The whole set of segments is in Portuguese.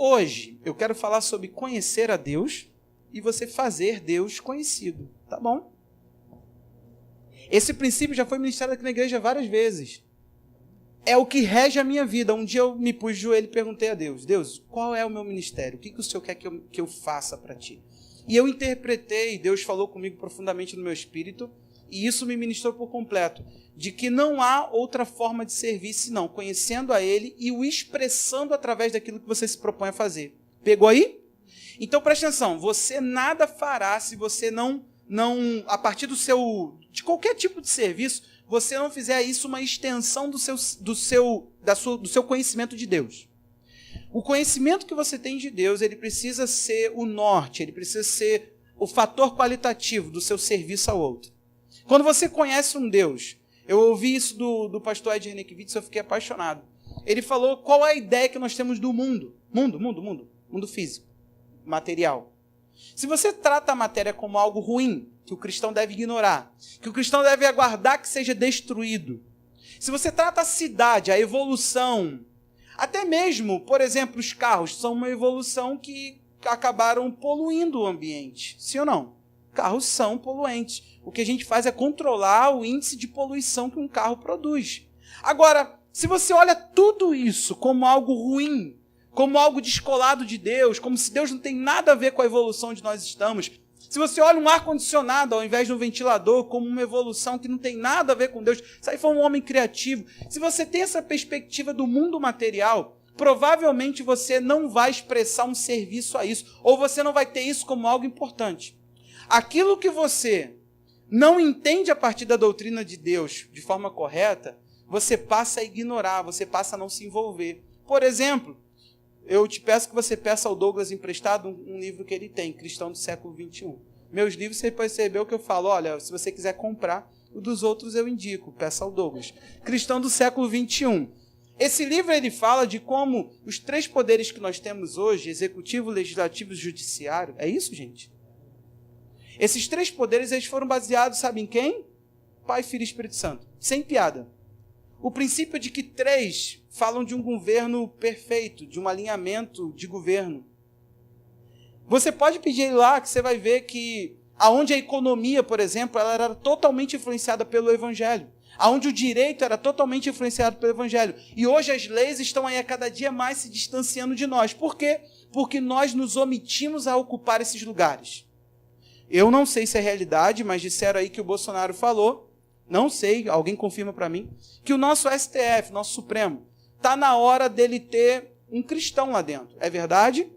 hoje eu quero falar sobre conhecer a Deus e você fazer Deus conhecido, tá bom? Esse princípio já foi ministrado aqui na igreja várias vezes. É o que rege a minha vida. Um dia eu me pus de joelho e perguntei a Deus: Deus, qual é o meu ministério? O que o Senhor quer que eu faça para ti? E eu interpretei, Deus falou comigo profundamente no meu espírito, e isso me ministrou por completo, de que não há outra forma de servir senão conhecendo a Ele e o expressando através daquilo que você se propõe a fazer. Pegou aí? Então preste atenção, você nada fará se você não a partir de qualquer tipo de serviço, você não fizer isso uma extensão do seu conhecimento de Deus. O conhecimento que você tem de Deus, ele precisa ser o norte, ele precisa ser o fator qualitativo do seu serviço ao outro. Quando você conhece um Deus, eu ouvi isso do pastor Ed Renekiewicz, eu fiquei apaixonado. Ele falou qual é a ideia que nós temos do mundo. Mundo físico, material. Se você trata a matéria como algo ruim, que o cristão deve ignorar, que o cristão deve aguardar que seja destruído. Se você trata a cidade, a evolução, até mesmo, por exemplo, os carros são uma evolução que acabaram poluindo o ambiente. Sim ou não? Carros são poluentes. O que a gente faz é controlar o índice de poluição que um carro produz. Agora, se você olha tudo isso como algo ruim, como algo descolado de Deus, como se Deus não tem nada a ver com a evolução onde nós estamos, se você olha um ar-condicionado ao invés de um ventilador como uma evolução que não tem nada a ver com Deus, isso aí foi um homem criativo. Se você tem essa perspectiva do mundo material, provavelmente você não vai expressar um serviço a isso, ou você não vai ter isso como algo importante. Aquilo que você não entende a partir da doutrina de Deus de forma correta, você passa a ignorar, você passa a não se envolver. Por exemplo, eu te peço que você peça ao Douglas emprestado um livro que ele tem, Cristão do século XXI. Meus livros, você percebeu que eu falo, olha, se você quiser comprar, o dos outros eu indico, peça ao Douglas. Cristão do século XXI. Esse livro ele fala de como os 3 poderes que nós temos hoje, executivo, legislativo e judiciário, é isso, gente? Esses 3 poderes eles foram baseados, sabe em quem? Pai, Filho e Espírito Santo. Sem piada. O princípio de que 3 falam de um governo perfeito, de um alinhamento de governo. Você pode pedir lá que você vai ver que aonde a economia, por exemplo, ela era totalmente influenciada pelo Evangelho. Aonde o direito era totalmente influenciado pelo Evangelho. E hoje as leis estão aí a cada dia mais se distanciando de nós. Por quê? Porque nós nos omitimos a ocupar esses lugares. Eu não sei se é realidade, mas disseram aí que o Bolsonaro falou, não sei, alguém confirma para mim, que o nosso STF, nosso Supremo, está na hora dele ter um cristão lá dentro. É verdade?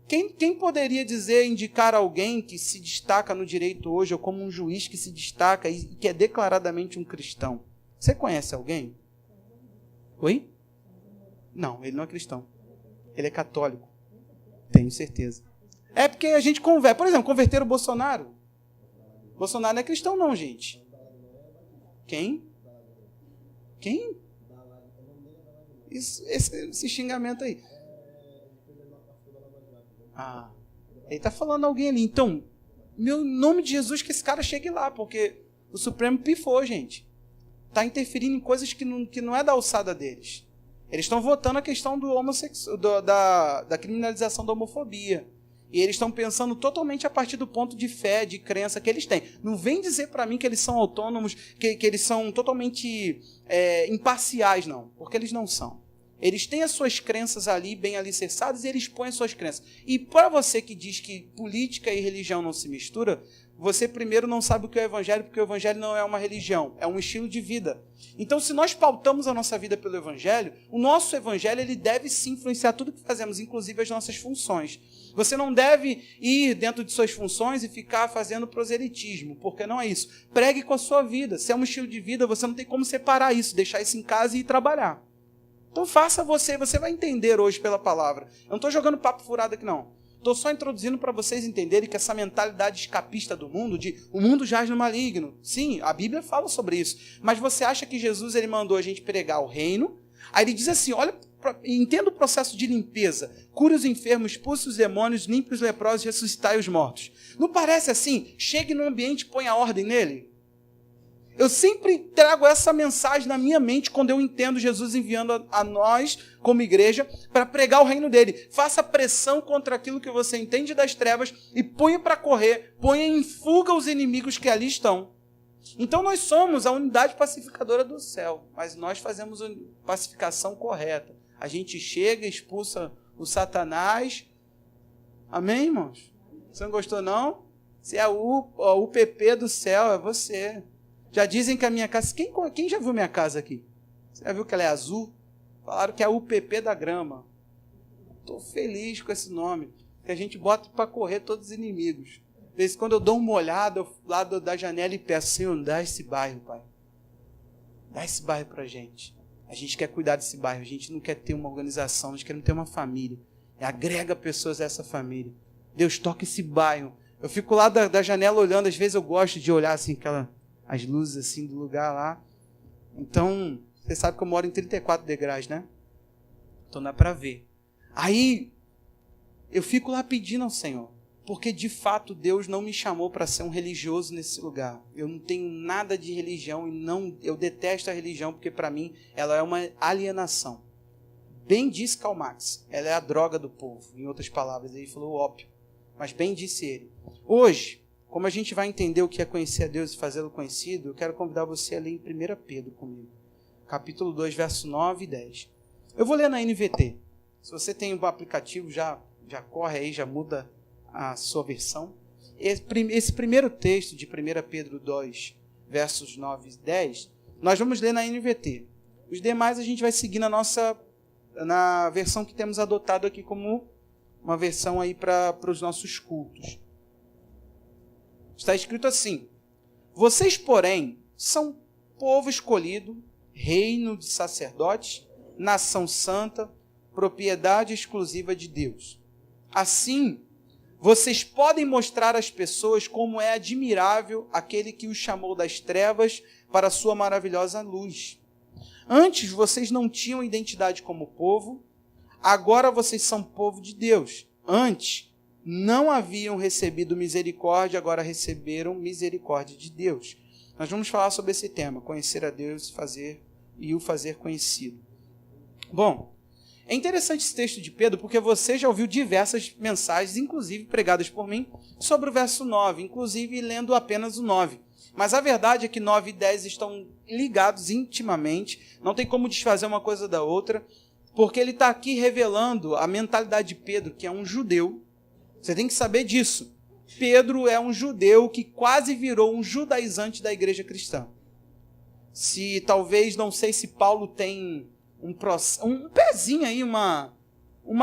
Quem poderia indicar alguém que se destaca no direito hoje, ou como um juiz que se destaca e que é declaradamente um cristão? Você conhece alguém? Oi? Não, ele não é cristão. Ele é católico. Tenho certeza. É porque a gente converte. Por exemplo, converteram o Bolsonaro. Bolsonaro não é cristão não, gente. Quem? Esse xingamento aí. Ele está falando alguém ali. Então, meu nome de Jesus, que esse cara chegue lá, porque o Supremo pifou, gente. Está interferindo em coisas que não é da alçada deles. Eles estão votando a questão da criminalização da homofobia. E eles estão pensando totalmente a partir do ponto de fé, de crença que eles têm. Não vem dizer para mim que eles são autônomos, que eles são totalmente imparciais, não. Porque eles não são. Eles têm as suas crenças ali bem alicerçadas e eles põem as suas crenças. E para você que diz que política e religião não se mistura, você primeiro não sabe o que é o Evangelho, porque o Evangelho não é uma religião, é um estilo de vida. Então, se nós pautamos a nossa vida pelo Evangelho, o nosso Evangelho ele deve sim influenciar tudo que fazemos, inclusive as nossas funções. Você não deve ir dentro de suas funções e ficar fazendo proselitismo, porque não é isso. Pregue com a sua vida. Se é um estilo de vida, você não tem como separar isso, deixar isso em casa e ir trabalhar. Então faça você vai entender hoje pela palavra. Eu não estou jogando papo furado aqui não. Estou só introduzindo para vocês entenderem que essa mentalidade escapista do mundo, de o mundo jaz no maligno. Sim, a Bíblia fala sobre isso. Mas você acha que Jesus ele mandou a gente pregar o reino? Aí ele diz assim, olha, entenda o processo de limpeza. Cure os enfermos, expulse os demônios, limpe os leprosos, ressuscitai os mortos. Não parece assim? Chegue no ambiente e ponha ordem nele. Eu sempre trago essa mensagem na minha mente quando eu entendo Jesus enviando a nós, como igreja, para pregar o reino dele. Faça pressão contra aquilo que você entende das trevas e ponha para correr, ponha em fuga os inimigos que ali estão. Então nós somos a unidade pacificadora do céu, mas nós fazemos a pacificação correta. A gente chega, expulsa o Satanás. Amém, irmãos? Você não gostou, não? Você é o UPP do céu, é você. Já dizem que a minha casa... Quem já viu minha casa aqui? Você já viu que ela é azul? Falaram que é a UPP da grama. Estou feliz com esse nome. Que a gente bota para correr todos os inimigos. De vez em quando eu dou uma olhada lá da janela e peço, Senhor, dá esse bairro, Pai. Dá esse bairro para a gente. A gente quer cuidar desse bairro. A gente não quer ter uma organização. Nós queremos ter uma família. Agrega pessoas a essa família. Deus, toca esse bairro. Eu fico lá da janela olhando. Às vezes eu gosto de olhar assim, as luzes assim do lugar lá. Então, você sabe que eu moro em 34 degraus, né? Então dá para ver. Aí, eu fico lá pedindo ao Senhor. Porque, de fato, Deus não me chamou para ser um religioso nesse lugar. Eu não tenho nada de religião e eu detesto a religião, porque, para mim, ela é uma alienação. Bem disse Karl Marx, ela é a droga do povo. Em outras palavras, ele falou ópio. Mas bem disse ele. Hoje, como a gente vai entender o que é conhecer a Deus e fazê-lo conhecido, eu quero convidar você a ler em 1 Pedro comigo. Capítulo 2, verso 9 e 10. Eu vou ler na NVT. Se você tem um aplicativo, já corre aí, já muda a sua versão. Esse primeiro texto de 1 Pedro 2, versos 9 e 10, nós vamos ler na NVT. Os demais a gente vai seguir na versão que temos adotado aqui como uma versão aí para os nossos cultos. Está escrito assim: vocês, porém, são povo escolhido, reino de sacerdotes, nação santa, propriedade exclusiva de Deus. Assim, vocês podem mostrar às pessoas como é admirável aquele que os chamou das trevas para a sua maravilhosa luz. Antes vocês não tinham identidade como povo, agora vocês são povo de Deus. Antes não haviam recebido misericórdia, agora receberam misericórdia de Deus. Nós vamos falar sobre esse tema, conhecer a Deus e o fazer conhecido. Bom, é interessante esse texto de Pedro, porque você já ouviu diversas mensagens, inclusive pregadas por mim, sobre o verso 9, inclusive lendo apenas o 9. Mas a verdade é que 9 e 10 estão ligados intimamente, não tem como desfazer uma coisa da outra, porque ele está aqui revelando a mentalidade de Pedro, que é um judeu. Você tem que saber disso. Pedro é um judeu que quase virou um judaizante da igreja cristã. Não sei se Paulo tem um pezinho aí, uma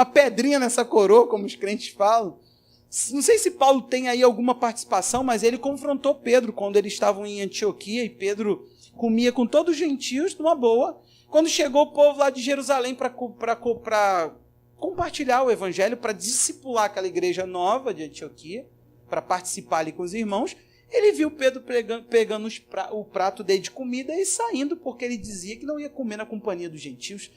pedrinha nessa coroa, como os crentes falam. Não sei se Paulo tem aí alguma participação, mas ele confrontou Pedro quando eles estavam em Antioquia, e Pedro comia com todos os gentios, numa boa. Quando chegou o povo lá de Jerusalém para compartilhar o evangelho, para discipular aquela igreja nova de Antioquia, para participar ali com os irmãos, ele viu Pedro pegando o prato dele de comida e saindo, porque ele dizia que não ia comer na companhia dos gentios.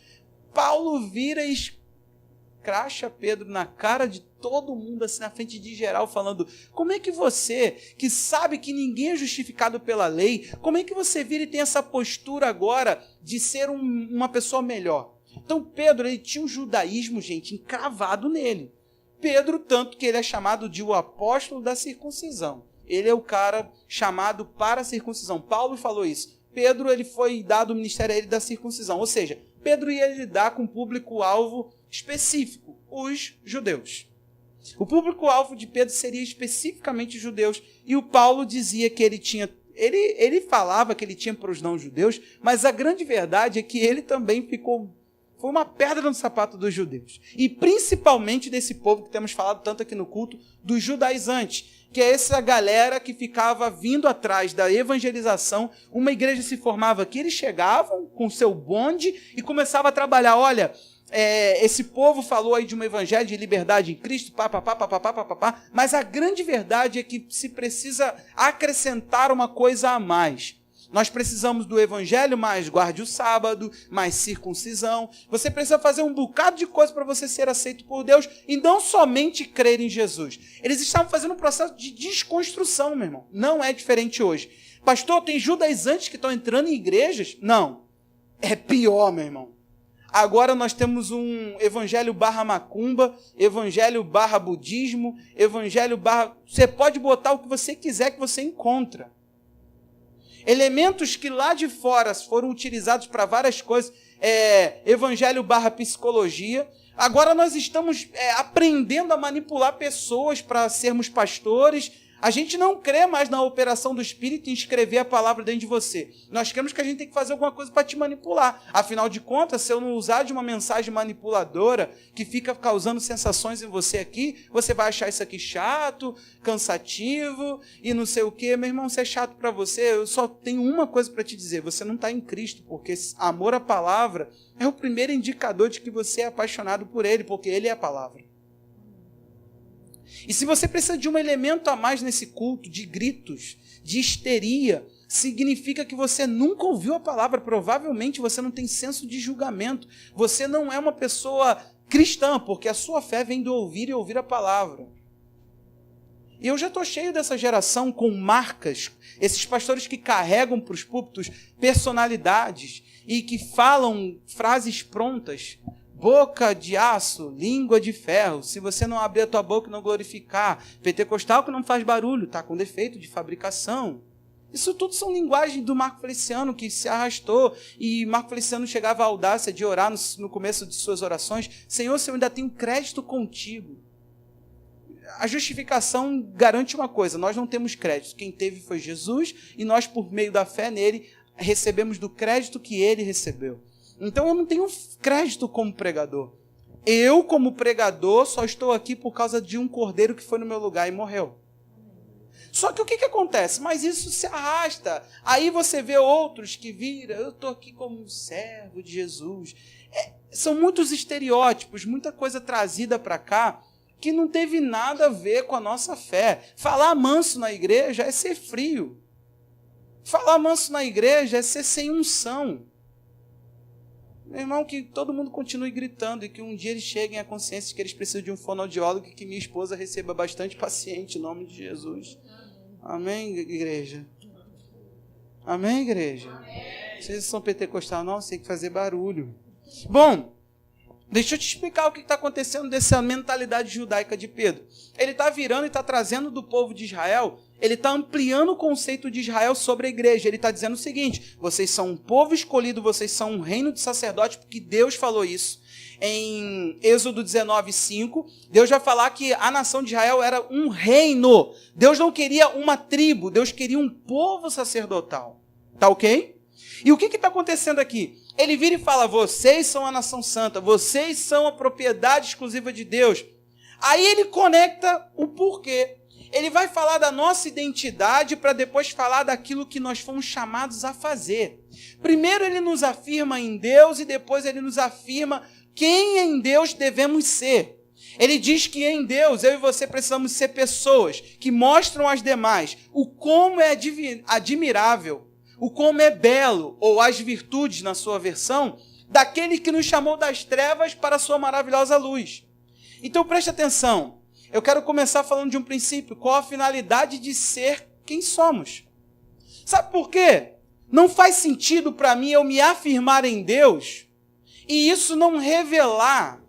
Paulo vira e escracha Pedro na cara de todo mundo, assim, na frente de geral, falando: como é que você, que sabe que ninguém é justificado pela lei, como é que você vira e tem essa postura agora de ser uma pessoa melhor? Então Pedro, ele tinha um judaísmo, gente, encravado nele. Pedro, tanto que ele é chamado de o apóstolo da circuncisão. Ele é o cara chamado para a circuncisão. Paulo falou isso. Pedro, ele foi dado o ministério a ele da circuncisão. Ou seja, Pedro ia lidar com um público-alvo específico, os judeus. O público-alvo de Pedro seria especificamente os judeus. E o Paulo dizia que ele falava que ele tinha para os não-judeus, mas a grande verdade é que ele também foi uma pedra no sapato dos judeus. E principalmente desse povo que temos falado tanto aqui no culto, dos judaizantes, que é essa galera que ficava vindo atrás da evangelização. Uma igreja se formava aqui, eles chegavam com seu bonde e começavam a trabalhar. Olha, esse povo falou aí de um evangelho de liberdade em Cristo, mas a grande verdade é que se precisa acrescentar uma coisa a mais. Nós precisamos do evangelho, mais guarde o sábado, mais circuncisão. Você precisa fazer um bocado de coisa para você ser aceito por Deus e não somente crer em Jesus. Eles estavam fazendo um processo de desconstrução, meu irmão. Não é diferente hoje. Pastor, tem judaizantes que estão entrando em igrejas? Não. É pior, meu irmão. Agora nós temos um evangelho barra macumba, evangelho barra budismo, evangelho barra... Você pode botar o que você quiser que você encontra. Elementos que lá de fora foram utilizados para várias coisas, evangelho barra psicologia. Agora nós estamos aprendendo a manipular pessoas para sermos pastores. A gente não crê mais na operação do Espírito em escrever a palavra dentro de você. Nós cremos que a gente tem que fazer alguma coisa para te manipular. Afinal de contas, se eu não usar de uma mensagem manipuladora que fica causando sensações em você aqui, você vai achar isso aqui chato, cansativo e não sei o quê. Meu irmão, se é chato para você, eu só tenho uma coisa para te dizer. Você não está em Cristo, porque amor à palavra é o primeiro indicador de que você é apaixonado por Ele, porque Ele é a palavra. E se você precisa de um elemento a mais nesse culto, de gritos, de histeria, significa que você nunca ouviu a palavra, provavelmente você não tem senso de julgamento, você não é uma pessoa cristã, porque a sua fé vem do ouvir e ouvir a palavra. E eu já estou cheio dessa geração com marcas, esses pastores que carregam para os púlpitos personalidades e que falam frases prontas, boca de aço, língua de ferro, se você não abrir a tua boca e não glorificar, pentecostal que não faz barulho, está com defeito de fabricação. Isso tudo são linguagens do Marco Feliciano que se arrastou, e Marco Feliciano chegava à audácia de orar no começo de suas orações: Senhor, eu ainda tenho crédito contigo. A justificação garante uma coisa: nós não temos crédito, quem teve foi Jesus, e nós, por meio da fé nele, recebemos do crédito que ele recebeu. Então eu não tenho crédito como pregador. Eu, como pregador, só estou aqui por causa de um cordeiro que foi no meu lugar e morreu. Só que o que acontece? Mas isso se arrasta. Aí você vê outros que viram: eu estou aqui como um servo de Jesus. São muitos estereótipos, muita coisa trazida para cá que não teve nada a ver com a nossa fé. Falar manso na igreja é ser frio. Falar manso na igreja é ser sem unção. Meu irmão, que todo mundo continue gritando e que um dia eles cheguem à consciência de que eles precisam de um fonoaudiólogo e que minha esposa receba bastante paciente, em nome de Jesus. Amém, igreja? Amém, igreja? Amém. Vocês são pentecostais, não? Você tem que fazer barulho. Bom, deixa eu te explicar o que está acontecendo dessa mentalidade judaica de Pedro. Ele está virando e está trazendo do povo de Israel, ele está ampliando o conceito de Israel sobre a igreja. Ele está dizendo o seguinte: vocês são um povo escolhido, vocês são um reino de sacerdotes, porque Deus falou isso. Em Êxodo 19:5, Deus vai falar que a nação de Israel era um reino. Deus não queria uma tribo, Deus queria um povo sacerdotal. Tá ok? E o que está acontecendo aqui? Ele vira e fala: vocês são a nação santa, vocês são a propriedade exclusiva de Deus. Aí ele conecta o porquê. Ele vai falar da nossa identidade para depois falar daquilo que nós fomos chamados a fazer. Primeiro ele nos afirma em Deus e depois ele nos afirma quem em Deus devemos ser. Ele diz que em Deus, eu e você precisamos ser pessoas que mostram às demais o como é admirável, o como é belo, ou as virtudes na sua versão, daquele que nos chamou das trevas para a sua maravilhosa luz. Então preste atenção, eu quero começar falando de um princípio: qual a finalidade de ser quem somos? Sabe por quê? Não faz sentido para mim eu me afirmar em Deus e isso não revelar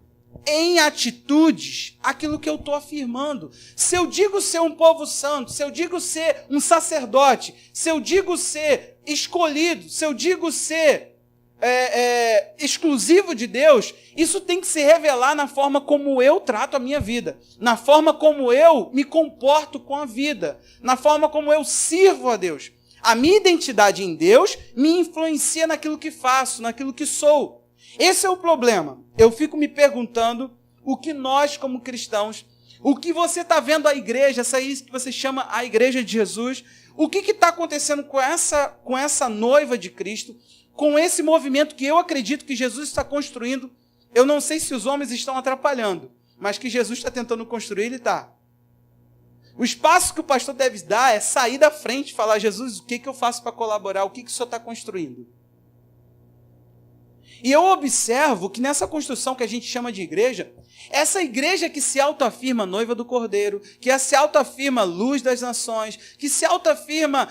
em atitudes aquilo que eu estou afirmando. Se eu digo ser um povo santo, se eu digo ser um sacerdote, se eu digo ser escolhido, se eu digo ser exclusivo de Deus, isso tem que se revelar na forma como eu trato a minha vida, na forma como eu me comporto com a vida, na forma como eu sirvo a Deus. A minha identidade em Deus me influencia naquilo que faço, naquilo que sou. Esse é o problema. Eu fico me perguntando o que nós, como cristãos, o que você está vendo a igreja, essa aí que você chama a igreja de Jesus, o que está acontecendo com essa noiva de Cristo, com esse movimento que eu acredito que Jesus está construindo. Eu não sei se os homens estão atrapalhando, mas que Jesus está tentando construir, ele está. O espaço que o pastor deve dar é sair da frente e falar: Jesus, o que eu faço para colaborar? O que o senhor está construindo? E eu observo que nessa construção que a gente chama de igreja, essa igreja que se autoafirma noiva do Cordeiro, que se autoafirma luz das nações, que se autoafirma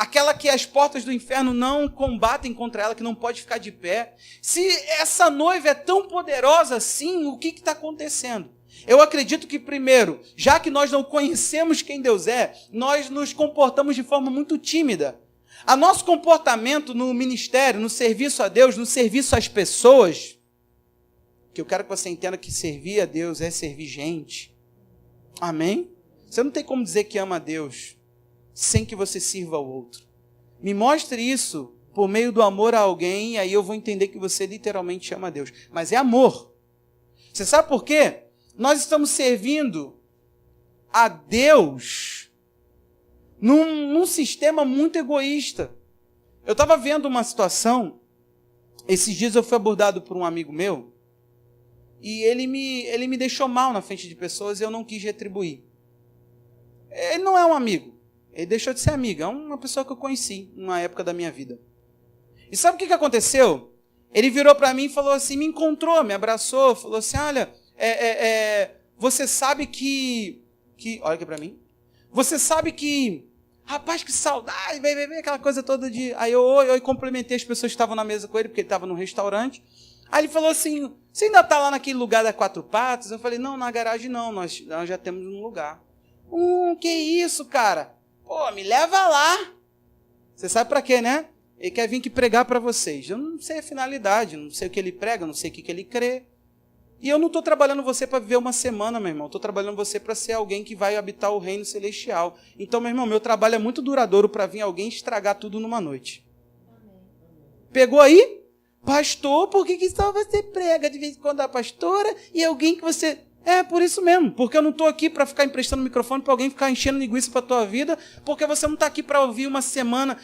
aquela que as portas do inferno não combatem contra ela, que não pode ficar de pé. Se essa noiva é tão poderosa assim, o que está acontecendo? Eu acredito que, primeiro, já que nós não conhecemos quem Deus é, nós nos comportamos de forma muito tímida. O nosso comportamento no ministério, no serviço a Deus, no serviço às pessoas, que eu quero que você entenda que servir a Deus é servir gente. Amém? Você não tem como dizer que ama a Deus sem que você sirva ao outro. Me mostre isso por meio do amor a alguém, e aí eu vou entender que você literalmente ama a Deus. Mas é amor. Você sabe por quê? Nós estamos servindo a Deus num sistema muito egoísta. Eu estava vendo uma situação, esses dias eu fui abordado por um amigo meu, e ele me deixou mal na frente de pessoas e eu não quis retribuir. Ele não é um amigo, ele deixou de ser amigo, é uma pessoa que eu conheci numa época da minha vida. E sabe o que aconteceu? Ele virou para mim e falou assim, me encontrou, me abraçou, falou assim, olha, você sabe que olha aqui para mim, você sabe que, rapaz, que saudade, vem, aquela coisa toda de... Aí eu cumprimentei as pessoas que estavam na mesa com ele, porque ele estava num restaurante. Aí ele falou assim, você ainda está lá naquele lugar das 4 patas? Eu falei, não, na garagem não, nós já temos um lugar. Que isso, cara? Pô, me leva lá. Você sabe para quê, né? Ele quer vir aqui pregar para vocês. Eu não sei a finalidade, não sei o que ele prega, não sei o que ele crê. E eu não estou trabalhando você para viver uma semana, meu irmão. Estou trabalhando você para ser alguém que vai habitar o reino celestial. Então, meu irmão, meu trabalho é muito duradouro para vir alguém estragar tudo numa noite. Pegou aí? Pastor, por que só você prega de vez em quando a pastora e alguém que você... por isso mesmo. Porque eu não estou aqui para ficar emprestando o microfone para alguém ficar enchendo linguiça para a tua vida, porque você não está aqui para ouvir uma semana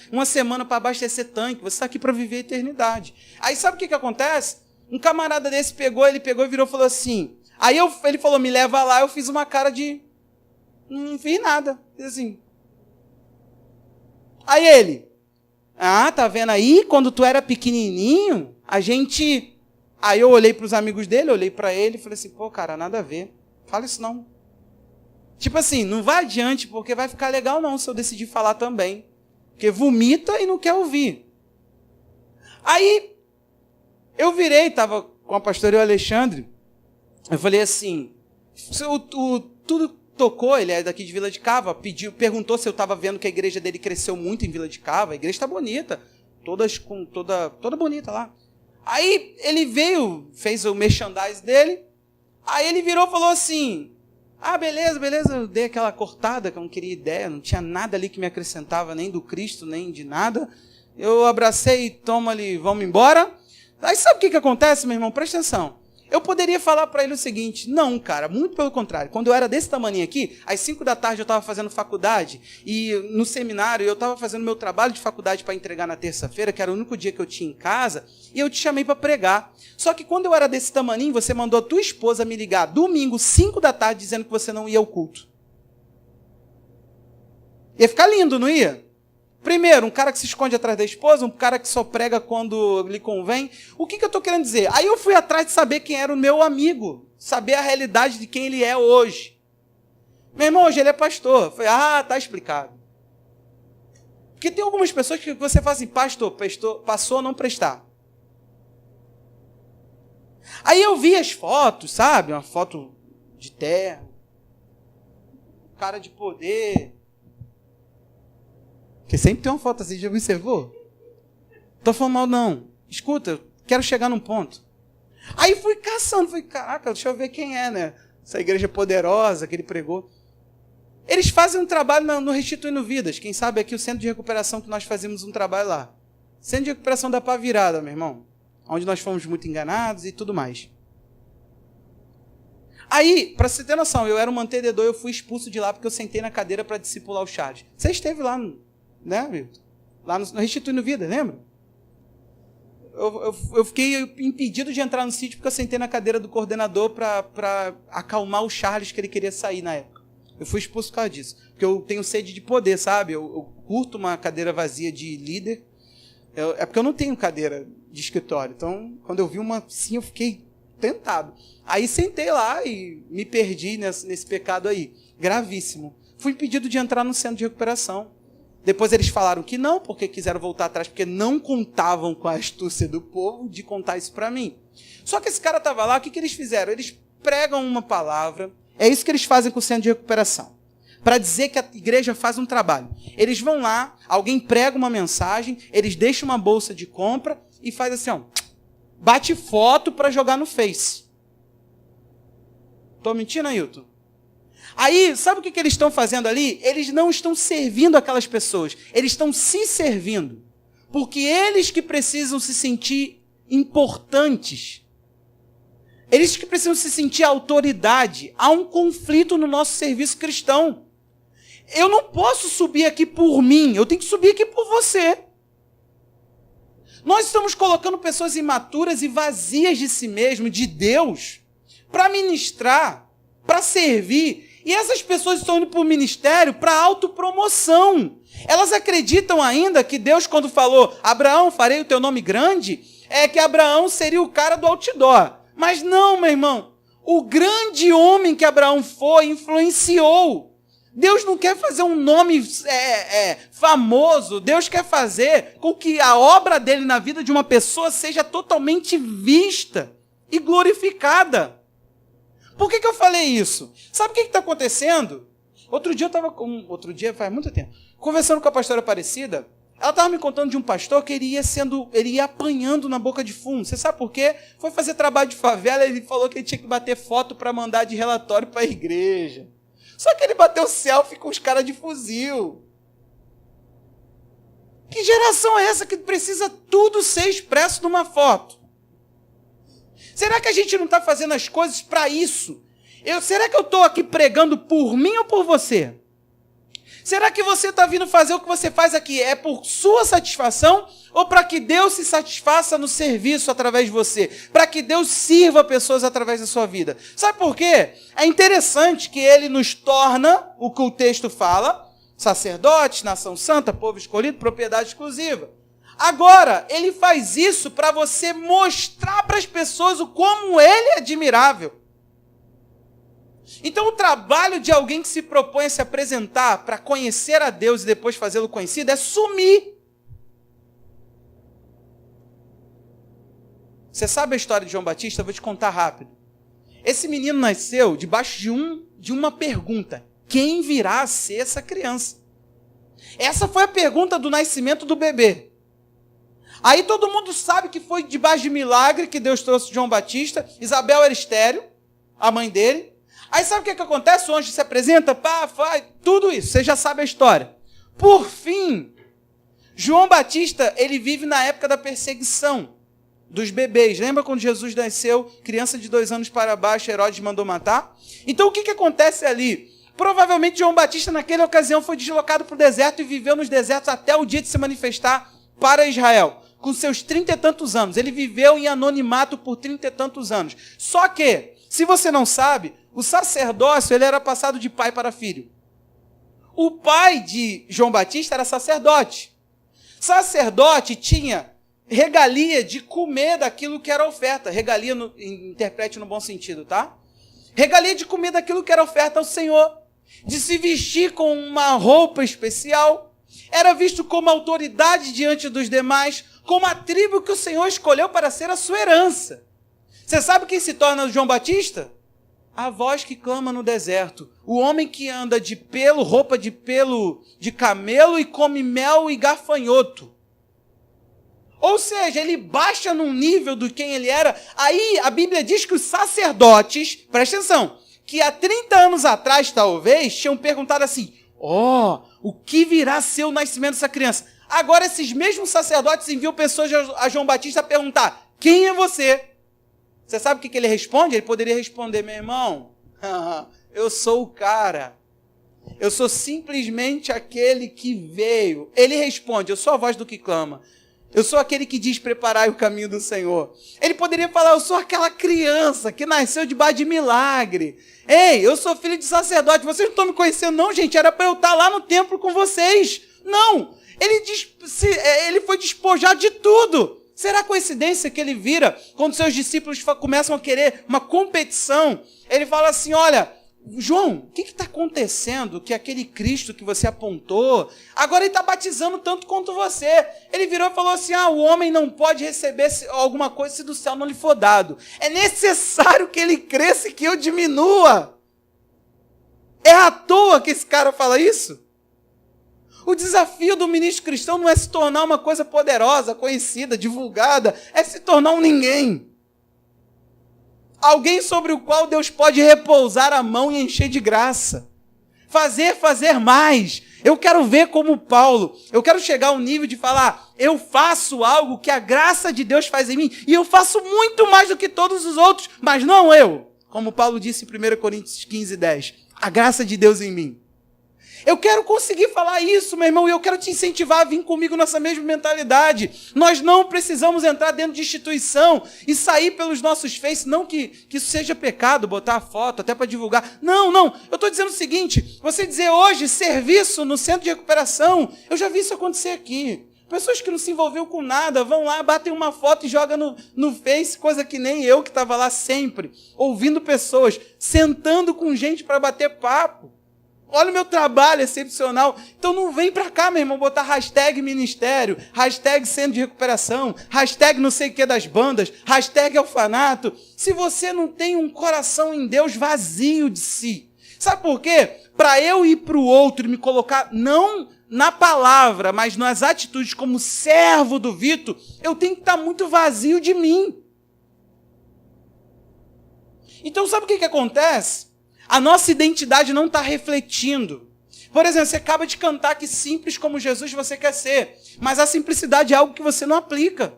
para abastecer tanque. Você está aqui para viver a eternidade. Aí sabe o que acontece? Um camarada desse pegou e virou e falou assim. Aí ele falou, me leva lá, eu fiz uma cara de... Não fiz nada. Fiz assim. Aí ele... tá vendo aí? Quando tu era pequenininho, a gente... Aí eu olhei para os amigos dele, olhei para ele e falei assim, pô, cara, nada a ver. Fala isso não. Tipo assim, não vai adiante, porque vai ficar legal não se eu decidir falar também. Porque vomita e não quer ouvir. Aí... Eu virei, estava com a pastora e o Alexandre, eu falei assim, tudo tocou, ele é daqui de Vila de Cava, perguntou se eu estava vendo que a igreja dele cresceu muito em Vila de Cava, a igreja está bonita, toda bonita lá. Aí ele veio, fez o merchandise dele, aí ele virou e falou assim, beleza, eu dei aquela cortada, que eu não queria ideia, não tinha nada ali que me acrescentava, nem do Cristo, nem de nada, eu abracei, toma ali, vamos embora. Aí sabe o que acontece, meu irmão? Presta atenção. Eu poderia falar para ele o seguinte, não, cara, muito pelo contrário. Quando eu era desse tamanho aqui, às 5 da tarde eu estava fazendo faculdade, e no seminário eu estava fazendo meu trabalho de faculdade para entregar na terça-feira, que era o único dia que eu tinha em casa, e eu te chamei para pregar. Só que quando eu era desse tamanho, você mandou a tua esposa me ligar domingo, 5 da tarde, dizendo que você não ia ao culto. Ia ficar lindo, não ia? Primeiro, um cara que se esconde atrás da esposa, um cara que só prega quando lhe convém. O que eu estou querendo dizer? Aí eu fui atrás de saber quem era o meu amigo, saber a realidade de quem ele é hoje. Meu irmão, hoje ele é pastor. Eu falei, tá explicado. Porque tem algumas pessoas que você fala assim, pastor, passou a não prestar. Aí eu vi as fotos, sabe? Uma foto de terra, cara de poder... Porque sempre tem uma foto assim, já observou? Tô falando mal, não. Escuta, eu quero chegar num ponto. Aí fui caçando, falei, caraca, deixa eu ver quem é, né? Essa igreja poderosa que ele pregou. Eles fazem um trabalho no Restituindo Vidas. Quem sabe aqui o centro de recuperação que nós fazemos um trabalho lá. Centro de recuperação da Pá Virada, meu irmão. Onde nós fomos muito enganados e tudo mais. Aí, para você ter noção, eu era um mantenedor, eu fui expulso de lá porque eu sentei na cadeira para discipular o Charles. Você esteve lá, né, Milton? Lá no Restituindo Vida, lembra? Eu fiquei impedido de entrar no sítio porque eu sentei na cadeira do coordenador para acalmar o Charles, que ele queria sair na época. Eu fui expulso por causa disso. Porque eu tenho sede de poder, sabe? Eu curto uma cadeira vazia de líder, É porque eu não tenho cadeira de escritório. Então, quando eu vi uma assim, eu fiquei tentado. Aí sentei lá e me perdi nesse pecado aí. Gravíssimo. Fui impedido de entrar no centro de recuperação. Depois eles falaram que não, porque quiseram voltar atrás, porque não contavam com a astúcia do povo de contar isso para mim. Só que esse cara estava lá, o que eles fizeram? Eles pregam uma palavra, é isso que eles fazem com o centro de recuperação, para dizer que a igreja faz um trabalho. Eles vão lá, alguém prega uma mensagem, eles deixam uma bolsa de compra e faz assim, ó, bate foto para jogar no Face. Estou mentindo, Ailton? Aí, sabe o que eles estão fazendo ali? Eles não estão servindo aquelas pessoas, eles estão se servindo. Porque eles que precisam se sentir importantes, eles que precisam se sentir autoridade. Há um conflito no nosso serviço cristão. Eu não posso subir aqui por mim, eu tenho que subir aqui por você. Nós estamos colocando pessoas imaturas e vazias de si mesmo, de Deus, para ministrar, para servir. E essas pessoas estão indo para o ministério para autopromoção. Elas acreditam ainda que Deus, quando falou, Abraão, farei o teu nome grande, é que Abraão seria o cara do outdoor. Mas não, meu irmão. O grande homem que Abraão foi, influenciou. Deus não quer fazer um nome famoso. Deus quer fazer com que a obra dele na vida de uma pessoa seja totalmente vista e glorificada. Por que eu falei isso? Sabe o que está acontecendo? Outro dia faz muito tempo, conversando com a pastora Aparecida, ela estava me contando de um pastor que ele ia apanhando na boca de fumo. Você sabe por quê? Foi fazer trabalho de favela, ele falou que ele tinha que bater foto para mandar de relatório para a igreja. Só que ele bateu selfie com os caras de fuzil. Que geração é essa que precisa tudo ser expresso numa foto? Será que a gente não está fazendo as coisas para isso? Será que eu estou aqui pregando por mim ou por você? Será que você está vindo fazer o que você faz aqui? É por sua satisfação ou para que Deus se satisfaça no serviço através de você? Para que Deus sirva pessoas através da sua vida? Sabe por quê? É interessante que ele nos torna, o que o texto fala, sacerdotes, nação santa, povo escolhido, propriedade exclusiva. Agora, ele faz isso para você mostrar para as pessoas o como ele é admirável. Então, o trabalho de alguém que se propõe a se apresentar para conhecer a Deus e depois fazê-lo conhecido é sumir. Você sabe a história de João Batista? Eu vou te contar rápido. Esse menino nasceu debaixo de uma pergunta. Quem virá a ser essa criança? Essa foi a pergunta do nascimento do bebê. Aí todo mundo sabe que foi debaixo de milagre que Deus trouxe João Batista. Isabel era estéril, a mãe dele. Aí sabe o que acontece? O anjo se apresenta, faz tudo isso. Você já sabe a história. Por fim, João Batista, ele vive na época da perseguição dos bebês. Lembra quando Jesus nasceu, criança de 2 anos para baixo, Herodes mandou matar? Então o que acontece ali? Provavelmente João Batista naquela ocasião foi deslocado para o deserto e viveu nos desertos até o dia de se manifestar para Israel. Com seus 30 e tantos anos. Ele viveu em anonimato por 30 e tantos anos. Só que, se você não sabe, o sacerdócio ele era passado de pai para filho. O pai de João Batista era sacerdote. Sacerdote tinha regalia de comer daquilo que era oferta. Regalia, interprete no bom sentido, tá? Regalia de comer daquilo que era oferta ao Senhor. De se vestir com uma roupa especial. Era visto como autoridade diante dos demais, como a tribo que o Senhor escolheu para ser a sua herança. Você sabe quem se torna João Batista? A voz que clama no deserto. O homem que anda de pelo, roupa de pelo de camelo e come mel e gafanhoto. Ou seja, ele baixa num nível do quem ele era. Aí a Bíblia diz que os sacerdotes, presta atenção, que há 30 anos atrás, talvez, tinham perguntado assim, o que virá a ser o nascimento dessa criança? Agora esses mesmos sacerdotes enviam pessoas a João Batista a perguntar, quem é você? Você sabe o que ele responde? Ele poderia responder, meu irmão, eu sou o cara. Eu sou simplesmente aquele que veio. Ele responde, eu sou a voz do que clama. Eu sou aquele que diz preparai o caminho do Senhor. Ele poderia falar, eu sou aquela criança que nasceu debaixo de milagre. Ei, eu sou filho de sacerdote. Vocês não estão me conhecendo não, gente. Era para eu estar lá no templo com vocês. Não, Ele foi despojado de tudo. Será coincidência que ele vira, quando seus discípulos começam a querer uma competição, ele fala assim, olha, João, o que está acontecendo que aquele Cristo que você apontou, agora ele está batizando tanto quanto você. Ele virou e falou assim, o homem não pode receber alguma coisa se do céu não lhe for dado. É necessário que ele cresça e que eu diminua. É à toa que esse cara fala isso? O desafio do ministro cristão não é se tornar uma coisa poderosa, conhecida, divulgada, é se tornar um ninguém. Alguém sobre o qual Deus pode repousar a mão e encher de graça. Fazer mais. Eu quero ver como Paulo. Eu quero chegar ao nível de falar, eu faço algo que a graça de Deus faz em mim, e eu faço muito mais do que todos os outros, mas não eu. Como Paulo disse em 1 Coríntios 15:10. A graça de Deus em mim. Eu quero conseguir falar isso, meu irmão, e eu quero te incentivar a vir comigo nessa mesma mentalidade. Nós não precisamos entrar dentro de instituição e sair pelos nossos Face, não que isso seja pecado, botar a foto até para divulgar. Não. Eu estou dizendo o seguinte, você dizer hoje, serviço no centro de recuperação, eu já vi isso acontecer aqui. Pessoas que não se envolveram com nada, vão lá, batem uma foto e jogam no Face, coisa que nem eu que estava lá sempre, ouvindo pessoas, sentando com gente para bater papo. Olha o meu trabalho excepcional. Então não vem para cá, meu irmão, botar hashtag ministério, hashtag centro de recuperação, hashtag não sei o que das bandas, hashtag orfanato. Se você não tem um coração em Deus vazio de si. Sabe por quê? Para eu ir para o outro e me colocar, não na palavra, mas nas atitudes como servo do Vitor, eu tenho que estar muito vazio de mim. Então sabe o que acontece? A nossa identidade não está refletindo. Por exemplo, você acaba de cantar que simples como Jesus você quer ser, mas a simplicidade é algo que você não aplica.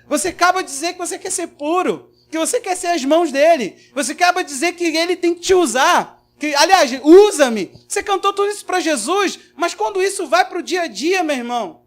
Você acaba de dizer que você quer ser puro, que você quer ser as mãos dele. Você acaba de dizer que ele tem que te usar. Que, aliás, usa-me. Você cantou tudo isso para Jesus, mas quando isso vai para o dia a dia, meu irmão,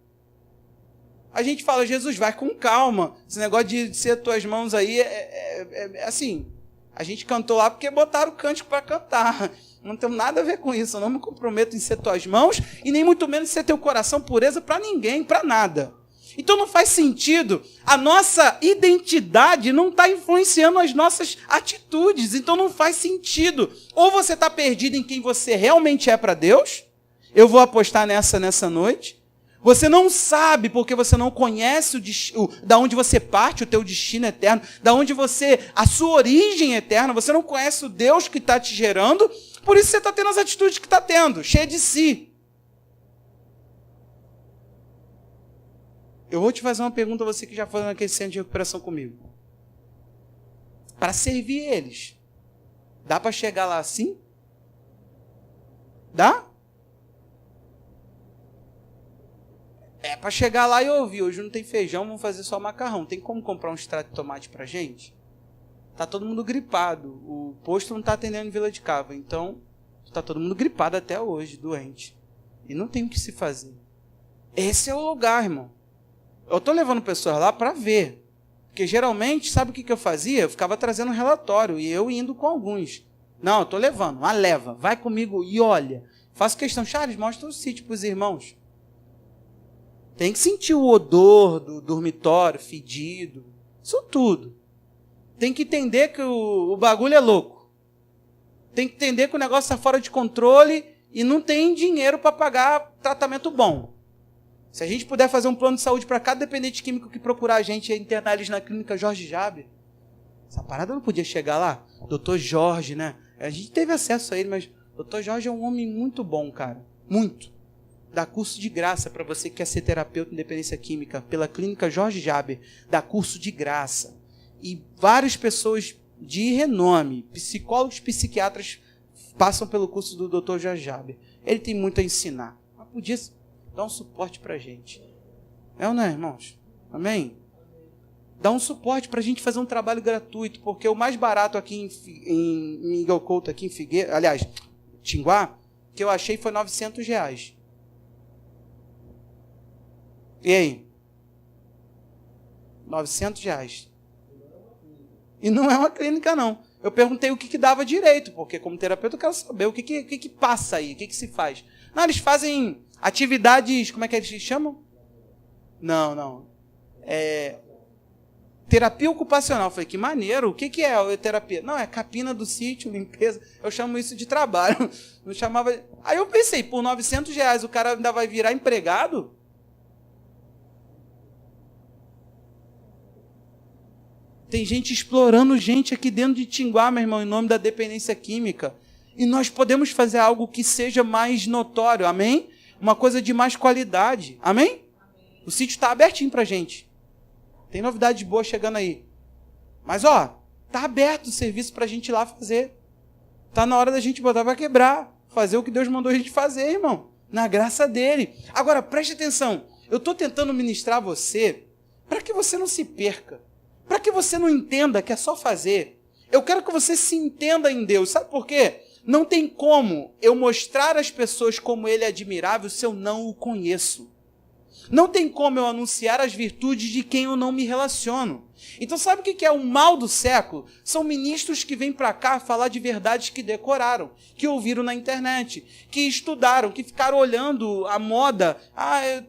a gente fala, Jesus, vai com calma. Esse negócio de ser tuas mãos aí é assim... A gente cantou lá porque botaram o cântico para cantar. Não tem nada a ver com isso. Eu não me comprometo em ser tuas mãos e nem muito menos em ser teu coração pureza para ninguém, para nada. Então não faz sentido. A nossa identidade não está influenciando as nossas atitudes. Então não faz sentido. Ou você está perdido em quem você realmente é para Deus. Eu vou apostar nessa noite. Você não sabe porque você não conhece da onde você parte, o teu destino eterno, da onde a sua origem eterna, você não conhece o Deus que está te gerando, por isso você está tendo as atitudes que está tendo, cheia de si. Eu vou te fazer uma pergunta a você que já foi naquele centro de recuperação comigo. Para servir eles, dá para chegar lá assim? Dá? É para chegar lá e ouvir, hoje não tem feijão, vamos fazer só macarrão. Tem como comprar um extrato de tomate para gente? Tá todo mundo gripado. O posto não está atendendo em Vila de Cava. Então, está todo mundo gripado até hoje, doente. E não tem o que se fazer. Esse é o lugar, irmão. Eu estou levando pessoas lá para ver. Porque geralmente, sabe o que eu fazia? Eu ficava trazendo um relatório e eu indo com alguns. Não, eu estou levando, uma leva. Vai comigo e olha. Faço questão, Charles, mostra o sítio para os irmãos. Tem que sentir o odor do dormitório, fedido. Isso tudo. Tem que entender que o bagulho é louco. Tem que entender que o negócio está fora de controle e não tem dinheiro para pagar tratamento bom. Se a gente puder fazer um plano de saúde para cada dependente químico que procurar a gente e internar eles na clínica Jorge Jaber, essa parada não podia chegar lá. Doutor Jorge, né? A gente teve acesso a ele, mas Doutor Jorge é um homem muito bom, cara. Muito. Dá curso de graça para você que quer ser terapeuta em dependência química pela clínica Jorge Jaber. Dá curso de graça. E várias pessoas de renome, psicólogos, psiquiatras, passam pelo curso do Dr. Jorge Jaber. Ele tem muito a ensinar. Mas podia dar um suporte para a gente. É ou não é, irmãos? Amém? Dá um suporte para a gente fazer um trabalho gratuito, porque o mais barato aqui em Miguel Couto, aqui em Figueira, aliás, Tinguá, que eu achei foi R$900. E aí? R$900. E não é uma clínica, não. Eu perguntei o que dava direito, porque como terapeuta eu quero saber o que passa aí, o que se faz. Não, eles fazem atividades, como é que eles chamam? Não. Terapia ocupacional. Eu falei, que maneiro, o que é a terapia? Não, é capina do sítio, limpeza. Eu chamo isso de trabalho. Não chamava... Aí eu pensei, por R$900 o cara ainda vai virar empregado? Tem gente explorando gente aqui dentro de Tinguá, meu irmão, em nome da dependência química. E nós podemos fazer algo que seja mais notório, amém? Uma coisa de mais qualidade, amém? O sítio está abertinho para a gente. Tem novidades boas chegando aí. Mas, está aberto o serviço para a gente ir lá fazer. Está na hora da gente botar para quebrar. Fazer o que Deus mandou a gente fazer, irmão. Na graça dele. Agora, preste atenção. Eu estou tentando ministrar você para que você não se perca. Para que você não entenda que é só fazer. Eu quero que você se entenda em Deus. Sabe por quê? Não tem como eu mostrar às pessoas como Ele é admirável se eu não o conheço. Não tem como eu anunciar as virtudes de quem eu não me relaciono. Então sabe o que é o mal do século? São ministros que vêm para cá falar de verdades que decoraram, que ouviram na internet, que estudaram, que ficaram olhando a moda.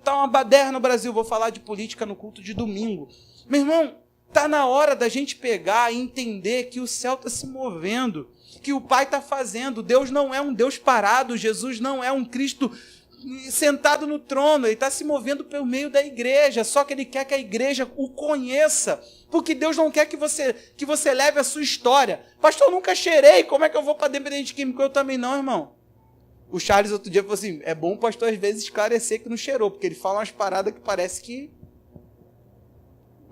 Tá uma baderna no Brasil, vou falar de política no culto de domingo. Meu irmão, está na hora da gente pegar e entender que o céu está se movendo, que o Pai está fazendo. Deus não é um Deus parado, Jesus não é um Cristo sentado no trono, Ele está se movendo pelo meio da igreja, só que Ele quer que a igreja o conheça, porque Deus não quer que você leve a sua história. Pastor, eu nunca cheirei, como é que eu vou para dependente químico? Eu também não, irmão. O Charles outro dia falou assim, é bom o pastor às vezes esclarecer que não cheirou, porque ele fala umas paradas que parece que...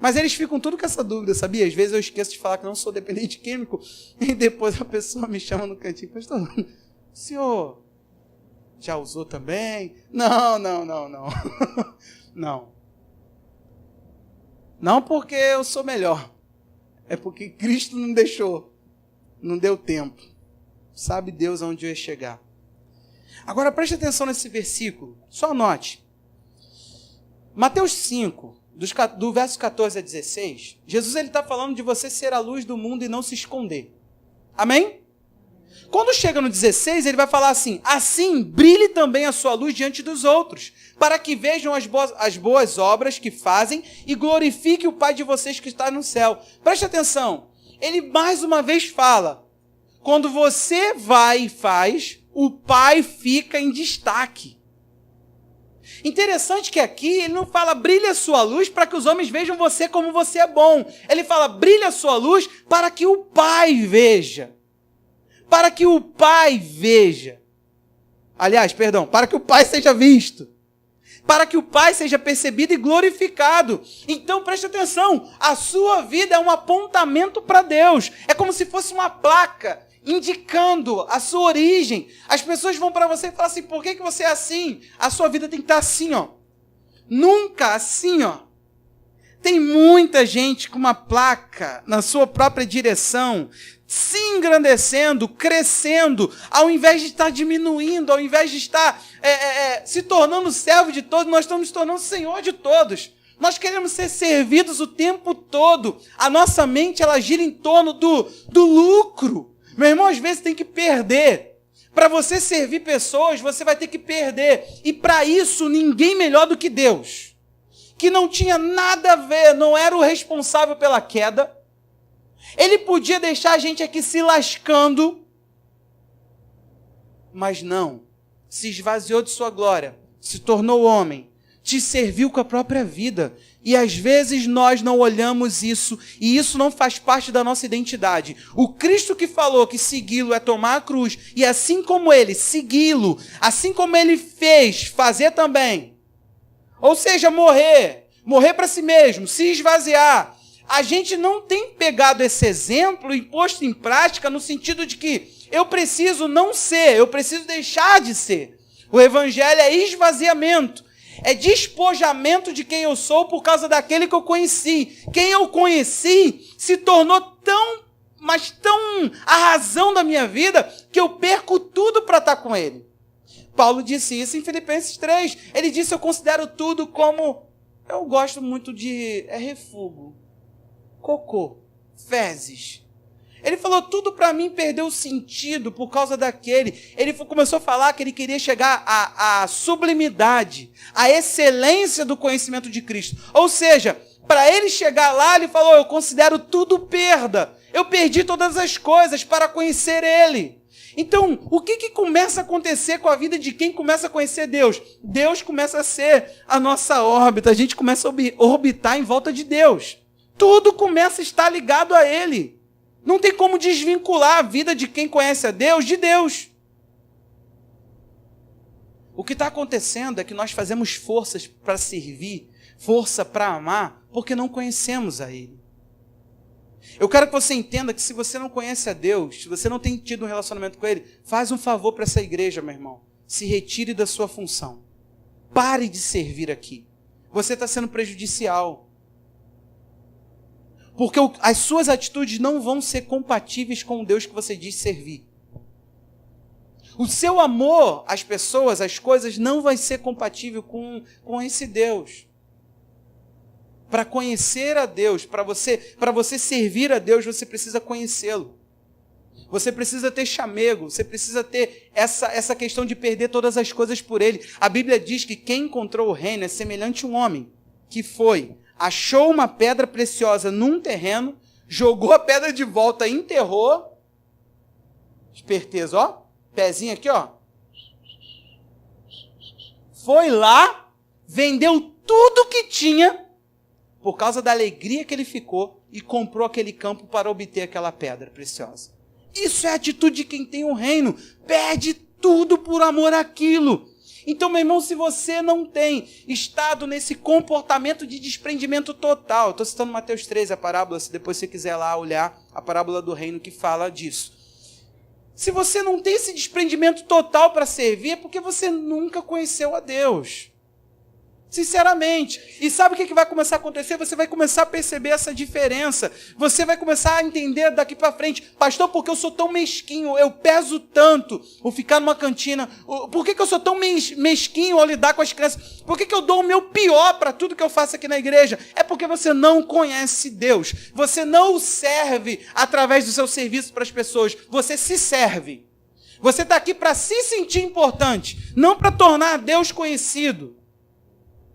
Mas eles ficam tudo com essa dúvida, sabia? Às vezes eu esqueço de falar que não sou dependente químico, e depois a pessoa me chama no cantinho, pastor, senhor já usou também? Não. Não. Não porque eu sou melhor, é porque Cristo não deixou, não deu tempo. Sabe Deus aonde eu ia chegar. Agora preste atenção nesse versículo, só anote. Mateus 5, do verso 14 a 16, Jesus está falando de você ser a luz do mundo e não se esconder. Amém? Quando chega no 16, ele vai falar assim, assim brilhe também a sua luz diante dos outros, para que vejam as boas obras que fazem e glorifique o Pai de vocês que está no céu. Preste atenção, ele mais uma vez fala, quando você vai e faz, o Pai fica em destaque. Interessante que aqui ele não fala brilhe a sua luz para que os homens vejam você como você é bom. Ele fala brilhe a sua luz para que o Pai veja. Para que o Pai veja. Aliás, perdão, para que o Pai seja visto. Para que o Pai seja percebido e glorificado. Então preste atenção, a sua vida é um apontamento para Deus. É como se fosse uma placa indicando a sua origem. As pessoas vão para você e falam assim, por que você é assim? A sua vida tem que estar assim, ó. Nunca assim, ó. Tem muita gente com uma placa na sua própria direção, se engrandecendo, crescendo, ao invés de estar diminuindo, ao invés de estar se tornando servo de todos, nós estamos nos tornando Senhor de todos. Nós queremos ser servidos o tempo todo. A nossa mente, ela gira em torno do lucro. Meu irmão, às vezes tem que perder. Para você servir pessoas, você vai ter que perder. E para isso, ninguém melhor do que Deus. Que não tinha nada a ver, não era o responsável pela queda. Ele podia deixar a gente aqui se lascando, mas não. Se esvaziou de sua glória, se tornou homem, te serviu com a própria vida. E às vezes nós não olhamos isso, e isso não faz parte da nossa identidade. O Cristo que falou que segui-lo é tomar a cruz, e assim como ele, segui-lo, assim como ele fez, fazer também. Ou seja, morrer para si mesmo, se esvaziar. A gente não tem pegado esse exemplo e posto em prática no sentido de que eu preciso não ser, eu preciso deixar de ser. O evangelho é esvaziamento, é despojamento de quem eu sou por causa daquele que eu conheci. Quem eu conheci se tornou tão a razão da minha vida que eu perco tudo para estar com ele. Paulo disse isso em Filipenses 3. Ele disse, eu considero tudo como, eu gosto muito de refúgio. Cocô, fezes. Ele falou, tudo para mim perdeu sentido por causa daquele. Ele começou a falar que ele queria chegar à sublimidade, à excelência do conhecimento de Cristo. Ou seja, para ele chegar lá, ele falou, eu considero tudo perda. Eu perdi todas as coisas para conhecer Ele. Então, o que começa a acontecer com a vida de quem começa a conhecer Deus? Deus começa a ser a nossa órbita, a gente começa a orbitar em volta de Deus. Tudo começa a estar ligado a Ele. Não tem como desvincular a vida de quem conhece a Deus de Deus. O que está acontecendo é que nós fazemos forças para servir, força para amar, porque não conhecemos a Ele. Eu quero que você entenda que se você não conhece a Deus, se você não tem tido um relacionamento com Ele, faz um favor para essa igreja, meu irmão. Se retire da sua função. Pare de servir aqui. Você está sendo prejudicial. Porque as suas atitudes não vão ser compatíveis com o Deus que você diz servir. O seu amor às pessoas, às coisas, não vai ser compatível com esse Deus. Para conhecer a Deus, para você servir a Deus, você precisa conhecê-lo. Você precisa ter chamego, você precisa ter essa questão de perder todas as coisas por Ele. A Bíblia diz que quem encontrou o reino é semelhante a um homem que achou uma pedra preciosa num terreno, jogou a pedra de volta, enterrou, esperteza, ó, pezinho aqui, ó. Foi lá, vendeu tudo que tinha, por causa da alegria que ele ficou, e comprou aquele campo para obter aquela pedra preciosa. Isso é a atitude de quem tem um reino. Perde tudo por amor àquilo. Então, meu irmão, se você não tem estado nesse comportamento de desprendimento total, estou citando Mateus 13, a parábola, se depois você quiser lá olhar a parábola do reino que fala disso. Se você não tem esse desprendimento total para servir, é porque você nunca conheceu a Deus. Sinceramente. E sabe o que vai começar a acontecer? Você vai começar a perceber essa diferença. Você vai começar a entender daqui para frente. Pastor, por que eu sou tão mesquinho? Eu peso tanto o ficar numa cantina. Por que eu sou tão mesquinho ao lidar com as crianças? Por que eu dou o meu pior para tudo que eu faço aqui na igreja? É porque você não conhece Deus. Você não o serve através do seu serviço para as pessoas. Você se serve. Você está aqui para se sentir importante, não para tornar Deus conhecido.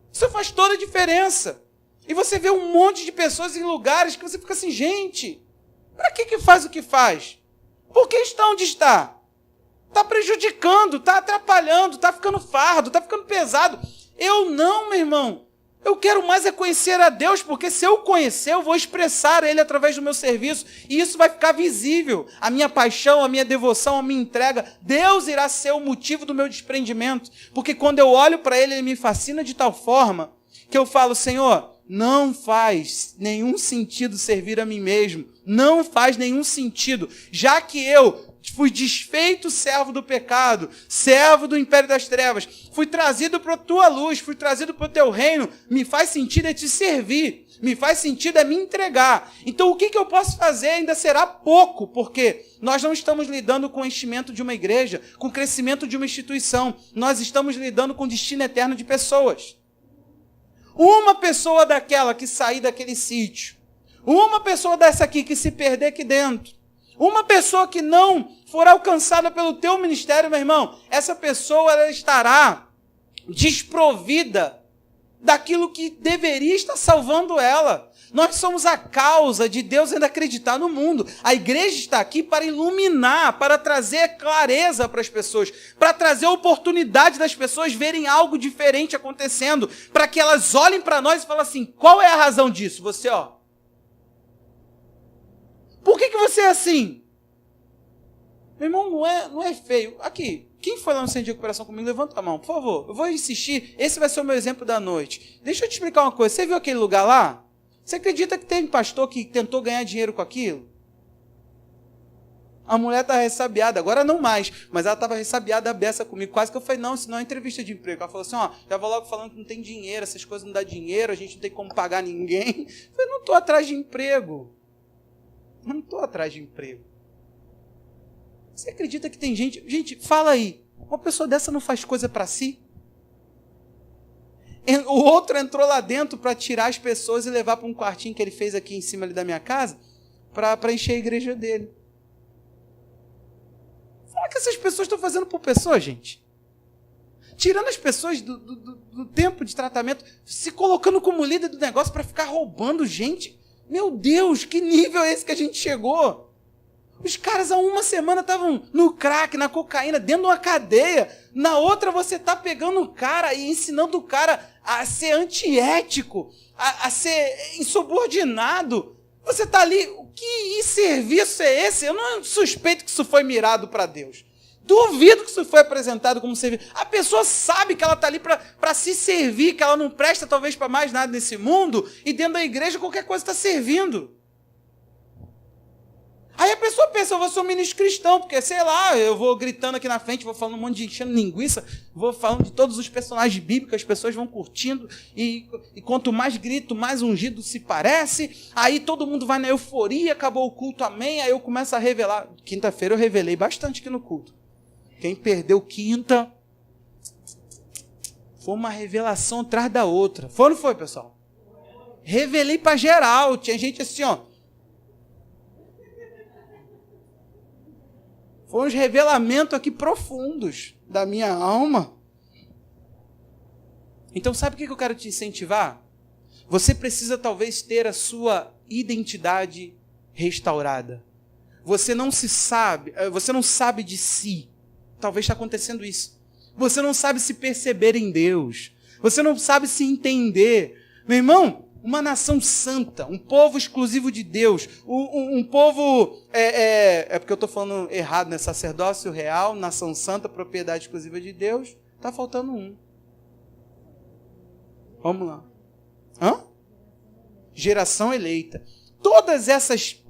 Isso faz toda a diferença. E você vê um monte de pessoas em lugares que você fica assim, gente, para que faz o que faz? Por que está onde está? Está prejudicando, está atrapalhando, está ficando fardo, está ficando pesado. Eu não, meu irmão. Eu quero mais é conhecer a Deus, porque se eu conhecer, eu vou expressar Ele através do meu serviço, e isso vai ficar visível. A minha paixão, a minha devoção, a minha entrega, Deus irá ser o motivo do meu desprendimento, porque quando eu olho para Ele, Ele me fascina de tal forma, que eu falo, Senhor, não faz nenhum sentido servir a mim mesmo, não faz nenhum sentido, já que eu fui desfeito servo do pecado, servo do império das trevas, fui trazido para a tua luz, fui trazido para o teu reino, me faz sentido é te servir, me faz sentido é me entregar. Então o que eu posso fazer ainda será pouco, porque nós não estamos lidando com o enchimento de uma igreja, com o crescimento de uma instituição, nós estamos lidando com o destino eterno de pessoas. Uma pessoa daquela que sair daquele sítio, uma pessoa dessa aqui que se perder aqui dentro, uma pessoa que não for alcançada pelo teu ministério, meu irmão, essa pessoa ela estará desprovida daquilo que deveria estar salvando ela. Nós somos a causa de Deus ainda acreditar no mundo. A igreja está aqui para iluminar, para trazer clareza para as pessoas, para trazer a oportunidade das pessoas verem algo diferente acontecendo, para que elas olhem para nós e falem assim, qual é a razão disso? Você, ó. Por que você é assim? Meu irmão, não é feio. Aqui, quem foi lá no centro de recuperação comigo, levanta a mão, por favor. Eu vou insistir, esse vai ser o meu exemplo da noite. Deixa eu te explicar uma coisa. Você viu aquele lugar lá? Você acredita que tem pastor que tentou ganhar dinheiro com aquilo? A mulher está ressabiada, agora não mais, mas ela estava ressabiada a beça comigo. Quase que eu falei, não, isso não é entrevista de emprego. Ela falou assim, ó, já vou logo falando que não tem dinheiro, essas coisas não dão dinheiro, a gente não tem como pagar ninguém. Eu falei, não estou atrás de emprego. Não estou atrás de emprego. Você acredita que tem gente... Gente, fala aí. Uma pessoa dessa não faz coisa para si? O outro entrou lá dentro para tirar as pessoas e levar para um quartinho que ele fez aqui em cima ali da minha casa para encher a igreja dele. Fala que essas pessoas estão fazendo por pessoas, gente. Tirando as pessoas do tempo de tratamento, se colocando como líder do negócio para ficar roubando gente. Meu Deus, que nível é esse que a gente chegou? Os caras há uma semana estavam no crack, na cocaína, dentro de uma cadeia. Na outra você está pegando o cara e ensinando o cara a ser antiético, a ser insubordinado. Você está ali, que serviço é esse? Eu não suspeito que isso foi mirado para Deus. Duvido que isso foi apresentado como serviço. A pessoa sabe que ela está ali para se servir, que ela não presta talvez para mais nada nesse mundo, e dentro da igreja qualquer coisa está servindo. Aí a pessoa pensa, eu vou ser um ministro cristão, porque, sei lá, eu vou gritando aqui na frente, vou falando um monte de enchendo linguiça, vou falando de todos os personagens bíblicos, as pessoas vão curtindo, e quanto mais grito, mais ungido se parece, aí todo mundo vai na euforia, acabou o culto, amém, aí eu começo a revelar. Quinta-feira eu revelei bastante aqui no culto. Quem perdeu quinta, foi uma revelação atrás da outra. Foi ou não foi, pessoal? Revelei para geral, tinha gente assim, ó. Foram uns revelamentos aqui profundos da minha alma. Então, sabe o que eu quero te incentivar? Você precisa talvez ter a sua identidade restaurada. Você não sabe de si. Talvez está acontecendo isso. Você não sabe se perceber em Deus. Você não sabe se entender. Meu irmão, uma nação santa, um povo exclusivo de Deus, um povo, porque eu estou falando errado, né? Sacerdócio real, nação santa, propriedade exclusiva de Deus, está faltando um. Vamos lá. Geração eleita. Todas essas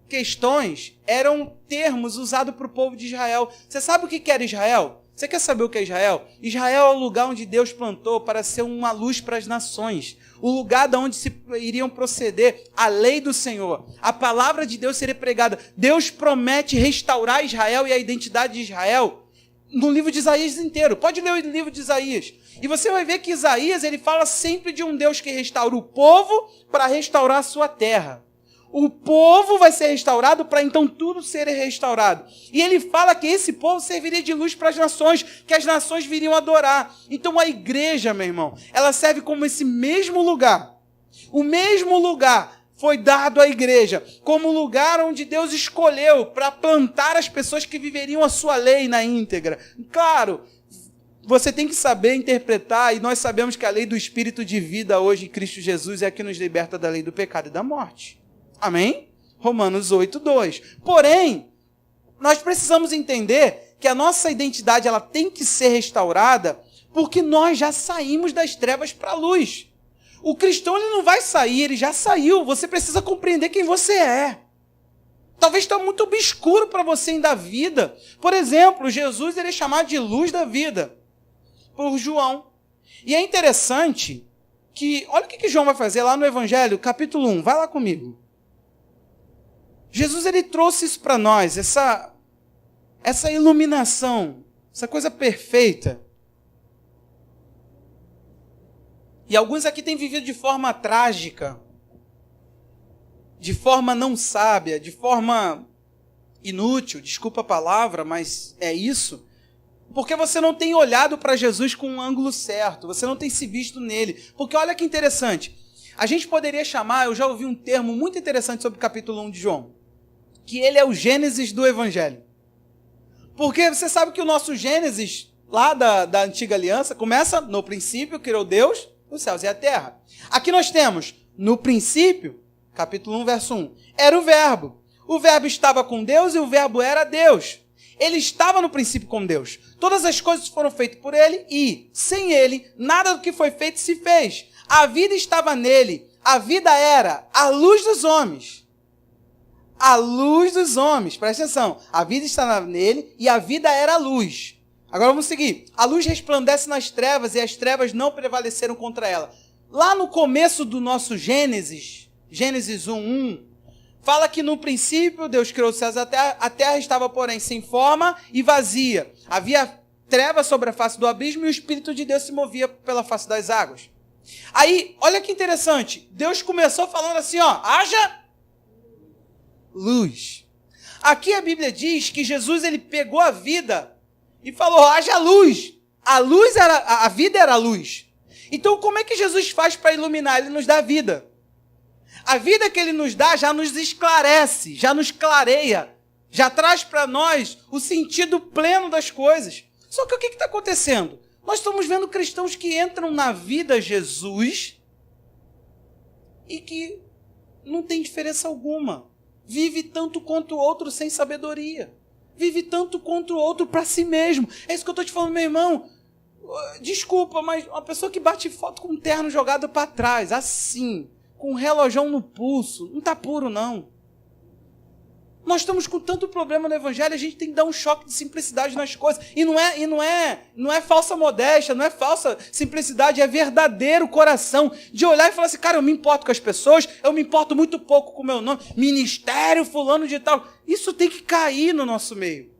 questões eram termos usados para o povo de Israel. Você sabe o que era Israel? Você quer saber o que é Israel? Israel é o lugar onde Deus plantou para ser uma luz para as nações. O lugar de onde se iriam proceder a lei do Senhor. A palavra de Deus seria pregada. Deus promete restaurar Israel e a identidade de Israel no livro de Isaías inteiro. Pode ler o livro de Isaías. E você vai ver que Isaías ele fala sempre de um Deus que restaura o povo para restaurar a sua terra. O povo vai ser restaurado para então tudo ser restaurado. E ele fala que esse povo serviria de luz para as nações, que as nações viriam adorar. Então a igreja, meu irmão, ela serve como esse mesmo lugar. O mesmo lugar foi dado à igreja como lugar onde Deus escolheu para plantar as pessoas que viveriam a sua lei na íntegra. Claro, você tem que saber interpretar, e nós sabemos que a lei do Espírito de vida hoje em Cristo Jesus é a que nos liberta da lei do pecado e da morte. Amém? Romanos 8:2. Porém, nós precisamos entender que a nossa identidade ela tem que ser restaurada porque nós já saímos das trevas para a luz. O cristão ele não vai sair, ele já saiu. Você precisa compreender quem você é. Talvez está muito obscuro para você ainda a vida. Por exemplo, Jesus ele é chamado de luz da vida por João. E é interessante que, olha o que João vai fazer lá no Evangelho, capítulo 1. Vai lá comigo. Jesus ele trouxe isso para nós, essa iluminação, essa coisa perfeita. E alguns aqui têm vivido de forma trágica, de forma não sábia, de forma inútil, desculpa a palavra, mas é isso. Porque você não tem olhado para Jesus com um ângulo certo, você não tem se visto nele. Porque olha que interessante, a gente poderia chamar, eu já ouvi um termo muito interessante sobre o capítulo 1 de João, que ele é o Gênesis do Evangelho. Porque você sabe que o nosso Gênesis, lá da antiga aliança, começa no princípio, criou Deus, os céus e a terra. Aqui nós temos, no princípio, capítulo 1, verso 1, era o verbo. O verbo estava com Deus e o verbo era Deus. Ele estava no princípio com Deus. Todas as coisas foram feitas por ele e, sem ele, nada do que foi feito se fez. A vida estava nele. A vida era a luz dos homens. A luz dos homens, presta atenção, a vida estava nele e a vida era a luz. Agora vamos seguir. A luz resplandece nas trevas e as trevas não prevaleceram contra ela. Lá no começo do nosso Gênesis 1:1, fala que no princípio Deus criou os céus e a terra estava, porém, sem forma e vazia. Havia trevas sobre a face do abismo e o Espírito de Deus se movia pela face das águas. Aí, olha que interessante, Deus começou falando assim, ó, haja luz. Aqui a Bíblia diz que Jesus ele pegou a vida e falou, haja luz. A vida era a luz. Então como é que Jesus faz para iluminar? Ele nos dá vida. A vida que ele nos dá já nos esclarece, já nos clareia, já traz para nós o sentido pleno das coisas. Só que o que está acontecendo? Nós estamos vendo cristãos que entram na vida Jesus e que não tem diferença alguma. Vive tanto quanto o outro sem sabedoria. Vive tanto quanto o outro para si mesmo. É isso que eu estou te falando, meu irmão. Desculpa, mas uma pessoa que bate foto com um terno jogado para trás, assim, com um relojão no pulso, não está puro, não. Nós estamos com tanto problema no evangelho, a gente tem que dar um choque de simplicidade nas coisas. E não é falsa modéstia, não é falsa simplicidade, é verdadeiro coração de olhar e falar assim, cara, eu me importo com as pessoas, eu me importo muito pouco com o meu nome, ministério fulano de tal. Isso tem que cair no nosso meio.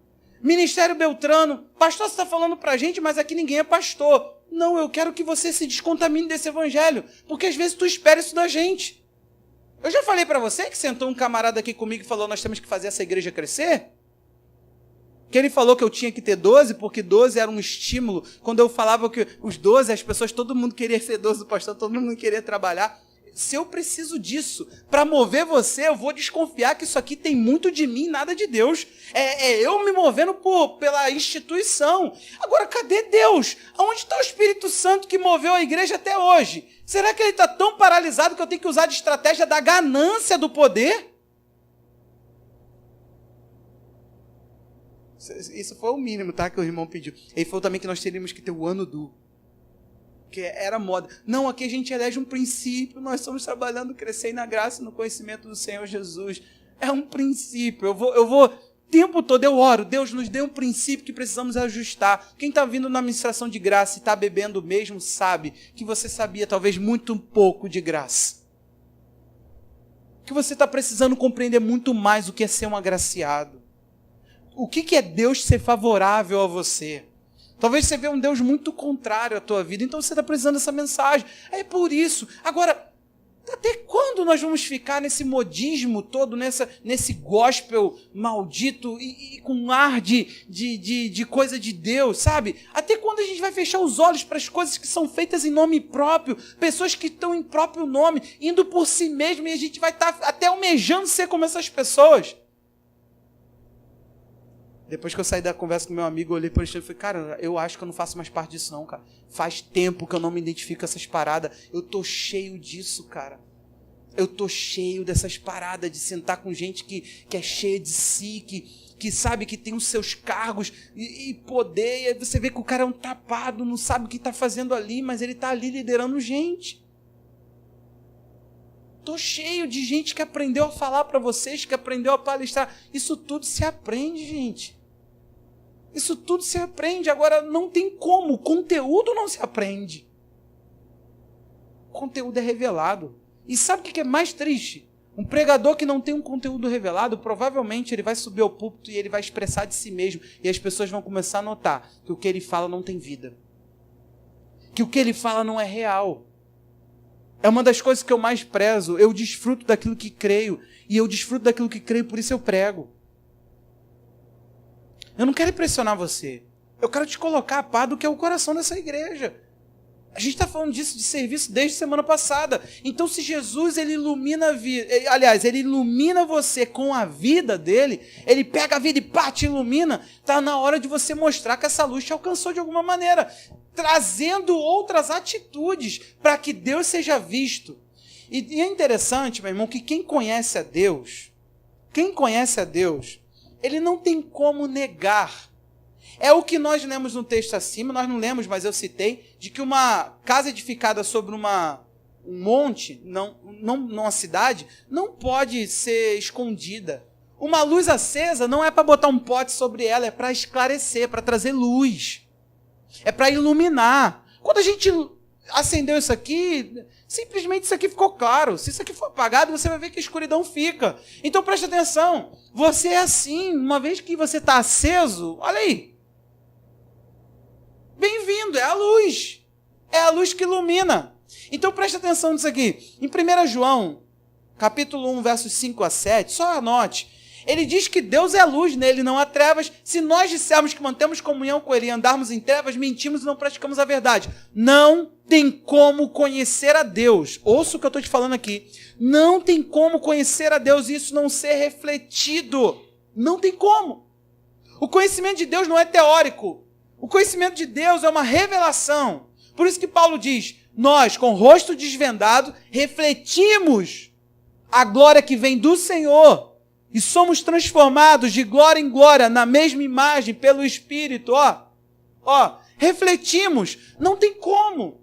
Ministério Beltrano, pastor, você está falando para a gente, mas aqui ninguém é pastor. Não, eu quero que você se descontamine desse evangelho, porque às vezes tu espera isso da gente. Eu já falei para você que sentou um camarada aqui comigo e falou, nós temos que fazer essa igreja crescer? Que ele falou que eu tinha que ter 12, porque 12 era um estímulo. Quando eu falava que os 12, as pessoas, todo mundo queria ser 12 do pastor, todo mundo queria trabalhar. Se eu preciso disso para mover você, eu vou desconfiar que isso aqui tem muito de mim, nada de Deus. É eu me movendo pela instituição. Agora, cadê Deus? Onde está o Espírito Santo que moveu a igreja até hoje? Será que ele está tão paralisado que eu tenho que usar de estratégia da ganância do poder? Isso foi o mínimo, tá? Que o irmão pediu. Ele falou também que nós teríamos que ter o ano do... que era moda. Não, aqui a gente elege um princípio, nós estamos trabalhando, crescer na graça e no conhecimento do Senhor Jesus. É um princípio. Eu vou o tempo todo eu oro, Deus nos dê um princípio que precisamos ajustar. Quem está vindo na administração de graça e está bebendo mesmo, sabe que você sabia talvez muito pouco de graça. Que você está precisando compreender muito mais o que é ser um agraciado. O que é Deus ser favorável a você? Talvez você vê um Deus muito contrário à tua vida, então você está precisando dessa mensagem. É por isso. Agora, até quando nós vamos ficar nesse modismo todo, nesse gospel maldito e com um ar de coisa de Deus, sabe? Até quando a gente vai fechar os olhos para as coisas que são feitas em nome próprio, pessoas que estão em próprio nome, indo por si mesmo, e a gente vai estar até almejando ser como essas pessoas? Depois que eu saí da conversa com meu amigo, eu olhei para ele e falei, cara, eu acho que eu não faço mais parte disso não, cara. Faz tempo que eu não me identifico com essas paradas. Eu tô cheio disso, cara. Eu tô cheio dessas paradas de sentar com gente que é cheia de si, que sabe que tem os seus cargos e poder. E aí você vê que o cara é um tapado, não sabe o que está fazendo ali, mas ele está ali liderando gente. Tô cheio de gente que aprendeu a falar para vocês, que aprendeu a palestrar. Isso tudo se aprende, gente. Isso tudo se aprende. Agora, não tem como. O conteúdo não se aprende. O conteúdo é revelado. E sabe o que é mais triste? Um pregador que não tem um conteúdo revelado, provavelmente ele vai subir ao púlpito e ele vai expressar de si mesmo. E as pessoas vão começar a notar que o que ele fala não tem vida. Que o que ele fala não é real. É uma das coisas que eu mais prezo. Eu desfruto daquilo que creio. E eu desfruto daquilo que creio, por isso eu prego. Eu não quero impressionar você. Eu quero te colocar a par do que é o coração dessa igreja. A gente está falando disso de serviço desde semana passada. Então, se Jesus ele ilumina a vida, aliás, ele ilumina você com a vida dele, ele pega a vida e pá, te ilumina, está na hora de você mostrar que essa luz te alcançou de alguma maneira, trazendo outras atitudes para que Deus seja visto. E é interessante, meu irmão, que quem conhece a Deus, ele não tem como negar. É o que nós lemos no texto acima, nós não lemos, mas eu citei, de que uma casa edificada sobre um monte, não uma cidade, não pode ser escondida. Uma luz acesa não é para botar um pote sobre ela, é para esclarecer, para trazer luz. É para iluminar. Quando a gente acendeu isso aqui, simplesmente isso aqui ficou claro. Se isso aqui for apagado, você vai ver que a escuridão fica. Então preste atenção, você é assim, uma vez que você está aceso, olha aí. Bem-vindo, é a luz. É a luz que ilumina. Então preste atenção nisso aqui. Em 1 João, capítulo 1, versos 5 a 7, só anote. Ele diz que Deus é luz, nele não há trevas. Se nós dissermos que mantemos comunhão com ele e andarmos em trevas, mentimos e não praticamos a verdade. Não tem como conhecer a Deus. Ouça o que eu estou te falando aqui. Não tem como conhecer a Deus e isso não ser refletido. Não tem como. O conhecimento de Deus não é teórico. O conhecimento de Deus é uma revelação. Por isso que Paulo diz, nós, com o rosto desvendado, refletimos a glória que vem do Senhor. E somos transformados de glória em glória, na mesma imagem, pelo Espírito. Refletimos. Não tem como.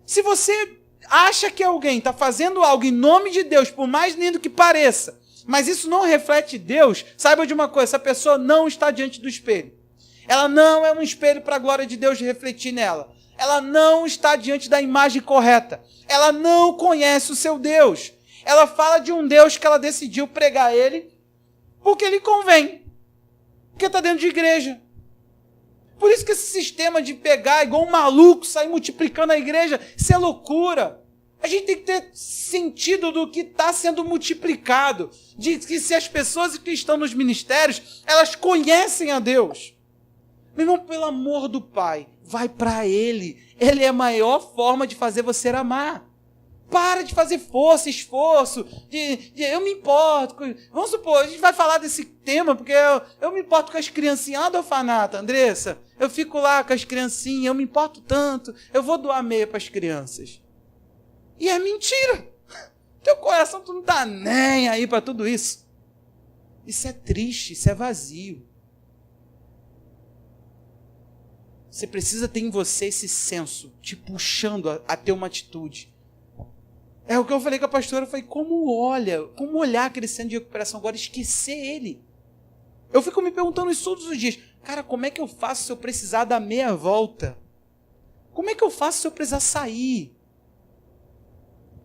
Se você acha que alguém está fazendo algo em nome de Deus, por mais lindo que pareça, mas isso não reflete Deus, saiba de uma coisa, essa pessoa não está diante do espelho. Ela não é um espelho para a glória de Deus refletir nela. Ela não está diante da imagem correta. Ela não conhece o seu Deus. Ela fala de um Deus que ela decidiu pregar a ele porque lhe convém. Porque está dentro de igreja. Por isso que esse sistema de pegar igual um maluco, sair multiplicando a igreja, isso é loucura. A gente tem que ter sentido do que está sendo multiplicado. De que se as pessoas que estão nos ministérios, elas conhecem a Deus. Meu irmão, pelo amor do Pai, vai para Ele. Ele é a maior forma de fazer você amar. Para de fazer força, esforço, eu me importo. Vamos supor, a gente vai falar desse tema, porque eu me importo com as criancinhas do orfanato, Andressa. Eu fico lá com as criancinhas, eu me importo tanto, eu vou doar meia para as crianças. E é mentira. Teu coração tu não está nem aí para tudo isso. Isso é triste, isso é vazio. Você precisa ter em você esse senso, te puxando a ter uma atitude. É o que eu falei com a pastora, eu falei, como olhar aquele centro de recuperação agora e esquecer ele? Eu fico me perguntando isso todos os dias. Cara, como é que eu faço se eu precisar dar meia volta? Como é que eu faço se eu precisar sair?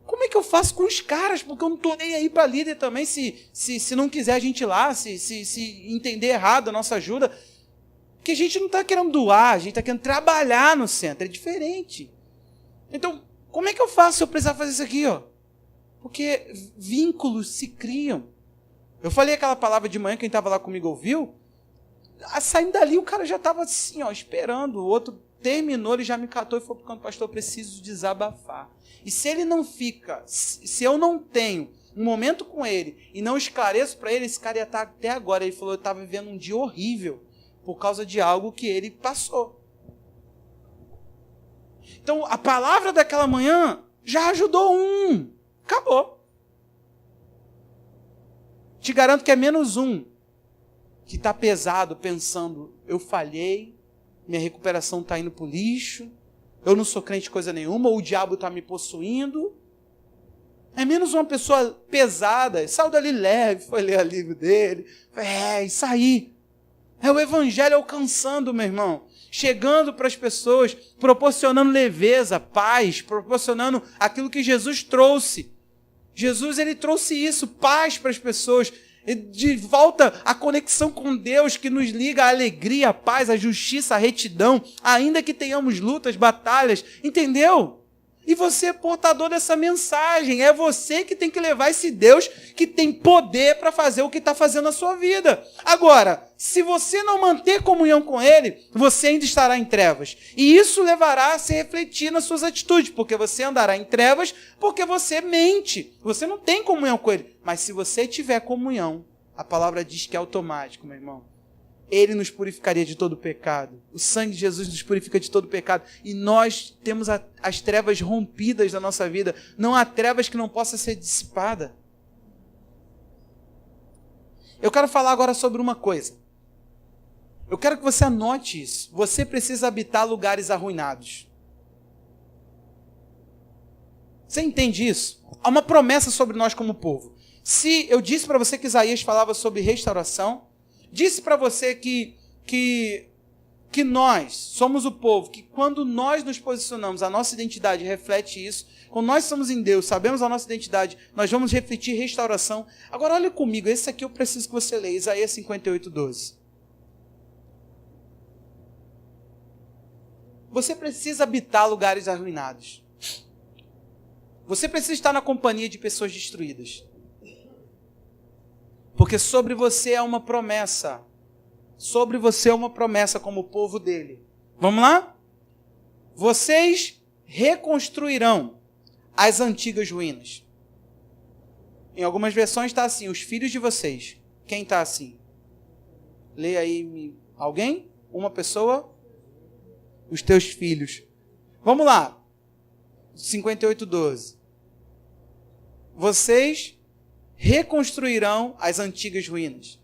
Como é que eu faço com os caras? Porque eu não estou nem aí para líder também, se não quiser a gente ir lá, se entender errado a nossa ajuda. Porque a gente não está querendo doar, a gente está querendo trabalhar no centro, é diferente. Então, como é que eu faço se eu precisar fazer isso aqui? Porque vínculos se criam. Eu falei aquela palavra de manhã, quem estava lá comigo ouviu? Saindo dali, o cara já estava assim, esperando. O outro terminou, ele já me catou e falou, pastor, eu preciso desabafar. E se ele não fica, se eu não tenho um momento com ele e não esclareço para ele, esse cara ia estar até agora. Ele falou, eu estava vivendo um dia horrível por causa de algo que ele passou. Então, a palavra daquela manhã já ajudou um. Acabou. Te garanto que é menos um que está pesado, pensando, eu falhei, minha recuperação está indo para o lixo, eu não sou crente de coisa nenhuma, ou o diabo está me possuindo. É menos uma pessoa pesada, saiu dali leve, foi ler o livro dele, isso aí. É o evangelho alcançando, meu irmão. Chegando para as pessoas, proporcionando leveza, paz, proporcionando aquilo que Jesus trouxe. Jesus, ele trouxe isso, paz para as pessoas. De volta à conexão com Deus que nos liga à alegria, à paz, à justiça, à retidão, ainda que tenhamos lutas, batalhas. Entendeu? E você é portador dessa mensagem. É você que tem que levar esse Deus que tem poder para fazer o que está fazendo na sua vida. Agora, se você não manter comunhão com Ele, você ainda estará em trevas. E isso levará a se refletir nas suas atitudes, porque você andará em trevas porque você mente. Você não tem comunhão com Ele. Mas se você tiver comunhão, a palavra diz que é automático, meu irmão. Ele nos purificaria de todo pecado. O sangue de Jesus nos purifica de todo pecado. E nós temos as trevas rompidas da nossa vida. Não há trevas que não possa ser dissipada. Eu quero falar agora sobre uma coisa. Eu quero que você anote isso. Você precisa habitar lugares arruinados. Você entende isso? Há uma promessa sobre nós como povo. Se eu disse para você que Isaías falava sobre restauração, disse para você que nós somos o povo, que quando nós nos posicionamos, a nossa identidade reflete isso. Quando nós somos em Deus, sabemos a nossa identidade, nós vamos refletir restauração. Agora olha comigo, esse aqui eu preciso que você leia, Isaías 58:12. Você precisa habitar lugares arruinados. Você precisa estar na companhia de pessoas destruídas. Porque sobre você é uma promessa. Sobre você é uma promessa como povo dele. Vamos lá? Vocês reconstruirão as antigas ruínas. Em algumas versões está assim, os filhos de vocês. Quem está assim? Lê aí, alguém? Uma pessoa? Os teus filhos. Vamos lá. 58:12. Vocês reconstruirão as antigas ruínas.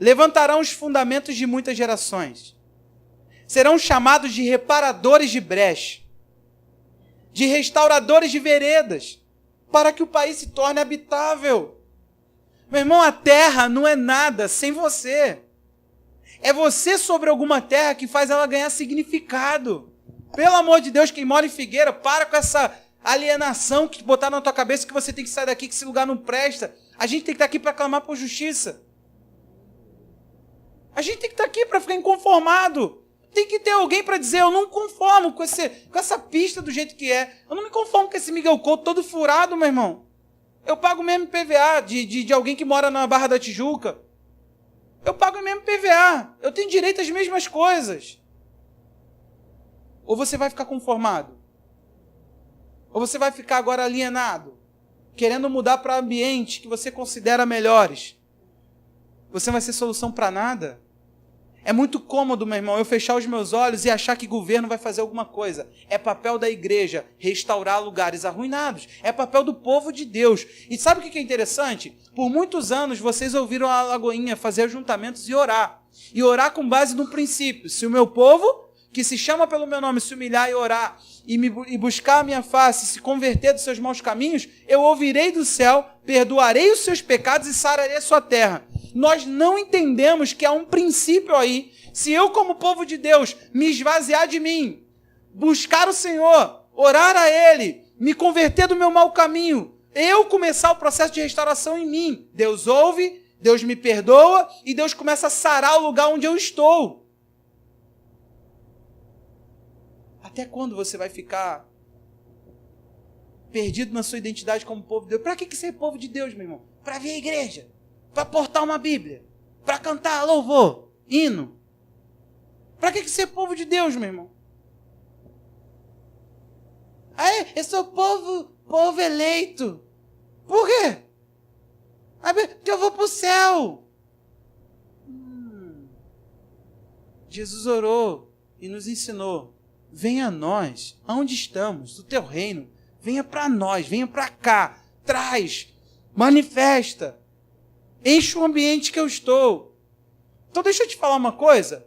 Levantarão os fundamentos de muitas gerações. Serão chamados de reparadores de brecha, de restauradores de veredas, para que o país se torne habitável. Meu irmão, a terra não é nada sem você. É você sobre alguma terra que faz ela ganhar significado. Pelo amor de Deus, quem mora em Figueira, para com essa alienação que botaram na tua cabeça que você tem que sair daqui, que esse lugar não presta. A gente tem que estar aqui para clamar por justiça. A gente tem que estar aqui para ficar inconformado. Tem que ter alguém para dizer, eu não conformo com essa pista do jeito que é. Eu não me conformo com esse Miguel Couto todo furado, meu irmão. Eu pago mesmo PVA de alguém que mora na Barra da Tijuca. Eu pago mesmo PVA. Eu tenho direito às mesmas coisas. Ou você vai ficar conformado? Ou você vai ficar agora alienado? Querendo mudar para ambientes que você considera melhores? Você não vai ser solução para nada? É muito cômodo, meu irmão, eu fechar os meus olhos e achar que o governo vai fazer alguma coisa. É papel da igreja restaurar lugares arruinados. É papel do povo de Deus. E sabe o que é interessante? Por muitos anos vocês ouviram a Lagoinha fazer ajuntamentos e orar. E orar com base no princípio. Se o meu povo, que se chama pelo meu nome, se humilhar e orar, e buscar a minha face, se converter dos seus maus caminhos, eu ouvirei do céu, perdoarei os seus pecados e sararei a sua terra. Nós não entendemos que há um princípio aí. Se eu, como povo de Deus, me esvaziar de mim, buscar o Senhor, orar a Ele, me converter do meu mau caminho, eu começar o processo de restauração em mim, Deus ouve, Deus me perdoa e Deus começa a sarar o lugar onde eu estou. Até quando você vai ficar perdido na sua identidade como povo de Deus? Para que ser povo de Deus, meu irmão? Para vir à igreja. Para portar uma Bíblia, para cantar louvor, hino. Para que ser povo de Deus, meu irmão? Eu sou povo eleito. Por quê? Porque eu vou para o céu. Jesus orou e nos ensinou. Venha a nós, aonde estamos, do teu reino. Venha para nós, venha para cá. Traz, manifesta. Enche o ambiente que eu estou. Então deixa eu te falar uma coisa.